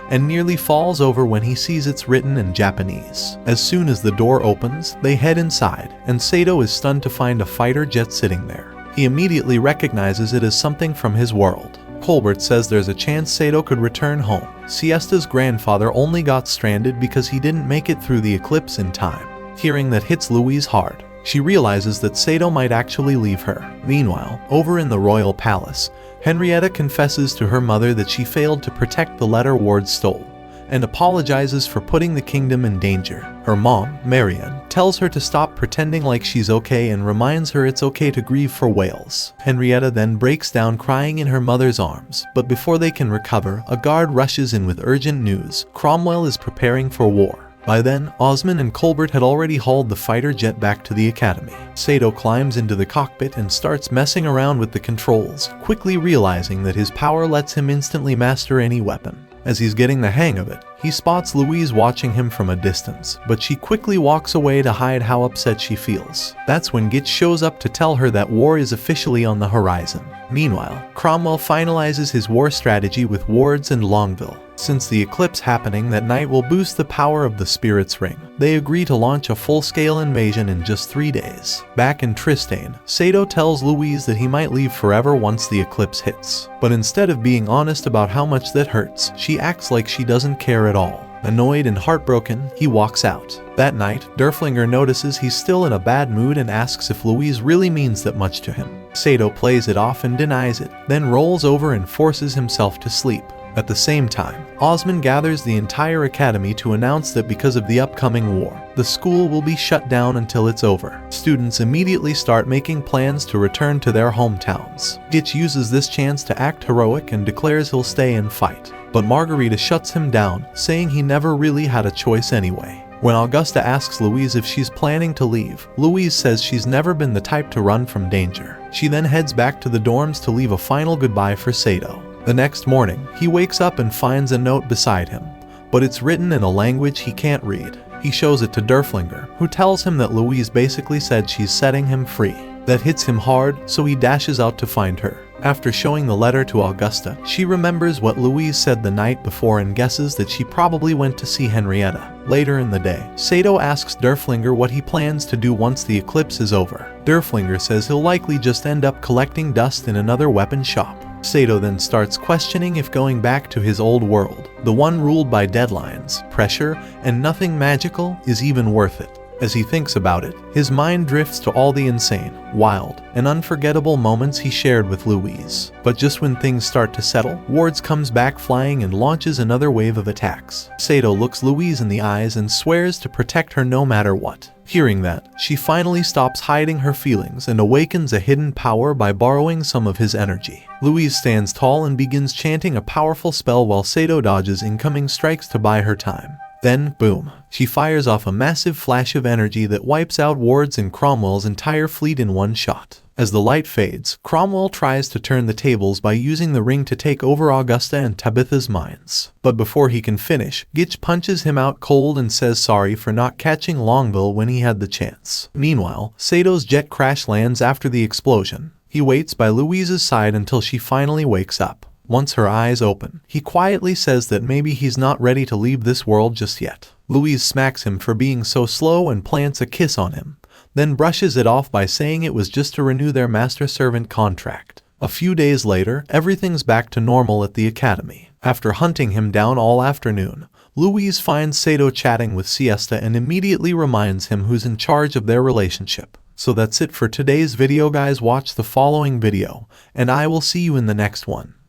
and nearly falls over when he sees it's written in Japanese. As soon as the door opens, they head inside, and Saito is stunned to find a fighter jet sitting there. He immediately recognizes it as something from his world. Colbert says there's a chance Saito could return home. Siesta's grandfather only got stranded because he didn't make it through the eclipse in time. Hearing that hits Louise hard. She realizes that Saito might actually leave her. Meanwhile, over in the royal palace, Henrietta confesses to her mother that she failed to protect the letter Ward stole, and apologizes for putting the kingdom in danger. Her mom, Marianne, tells her to stop pretending like she's okay and reminds her it's okay to grieve for Wales. Henrietta then breaks down crying in her mother's arms, but before they can recover, a guard rushes in with urgent news. Cromwell is preparing for war. By then, Osmond and Colbert had already hauled the fighter jet back to the academy. Saito climbs into the cockpit and starts messing around with the controls, quickly realizing that his power lets him instantly master any weapon. As he's getting the hang of it, he spots Louise watching him from a distance, but she quickly walks away to hide how upset she feels. That's when Gitch shows up to tell her that war is officially on the horizon. Meanwhile, Cromwell finalizes his war strategy with Wards and Longville. Since the eclipse happening that night will boost the power of the Spirit's Ring, they agree to launch a full-scale invasion in just 3 days. Back in Tristane, Saito tells Louise that he might leave forever once the eclipse hits. But instead of being honest about how much that hurts, she acts like she doesn't care at all. Annoyed and heartbroken, he walks out. That night, Derflinger notices he's still in a bad mood and asks if Louise really means that much to him. Saito plays it off and denies it, then rolls over and forces himself to sleep. At the same time, Osmond gathers the entire academy to announce that because of the upcoming war, the school will be shut down until it's over. Students immediately start making plans to return to their hometowns. Gitch uses this chance to act heroic and declares he'll stay and fight. But Margarita shuts him down, saying he never really had a choice anyway. When Augusta asks Louise if she's planning to leave, Louise says she's never been the type to run from danger. She then heads back to the dorms to leave a final goodbye for Saito. The next morning, he wakes up and finds a note beside him. but it's written in a language he can't read. He shows it to Derflinger, who tells him that Louise basically said she's setting him free. That hits him hard, so he dashes out to find her. After showing the letter to Augusta, she remembers what Louise said the night before and guesses that she probably went to see Henrietta. Later in the day, Saito asks Derflinger what he plans to do once the eclipse is over. Derflinger says he'll likely just end up collecting dust in another weapon shop. Saito then starts questioning if going back to his old world, the one ruled by deadlines, pressure, and nothing magical, is even worth it. As he thinks about it, his mind drifts to all the insane, wild, and unforgettable moments he shared with Louise. But just when things start to settle, Wards comes back flying and launches another wave of attacks. Saito looks Louise in the eyes and swears to protect her no matter what. Hearing that, she finally stops hiding her feelings and awakens a hidden power by borrowing some of his energy. Louise stands tall and begins chanting a powerful spell while Saito dodges incoming strikes to buy her time. Then, boom, she fires off a massive flash of energy that wipes out Ward's and Cromwell's entire fleet in one shot. As the light fades, Cromwell tries to turn the tables by using the ring to take over Augusta and Tabitha's minds. But before he can finish, Gitch punches him out cold and says sorry for not catching Longbill when he had the chance. Meanwhile, Sato's jet crash lands after the explosion. He waits by Louise's side until she finally wakes up. Once her eyes open, he quietly says that maybe he's not ready to leave this world just yet. Louise smacks him for being so slow and plants a kiss on him, then brushes it off by saying it was just to renew their master-servant contract. A few days later, everything's back to normal at the academy. After hunting him down all afternoon, Louise finds Saito chatting with Siesta and immediately reminds him who's in charge of their relationship. So that's it for today's video guys, watch the following video, and I will see you in the next one.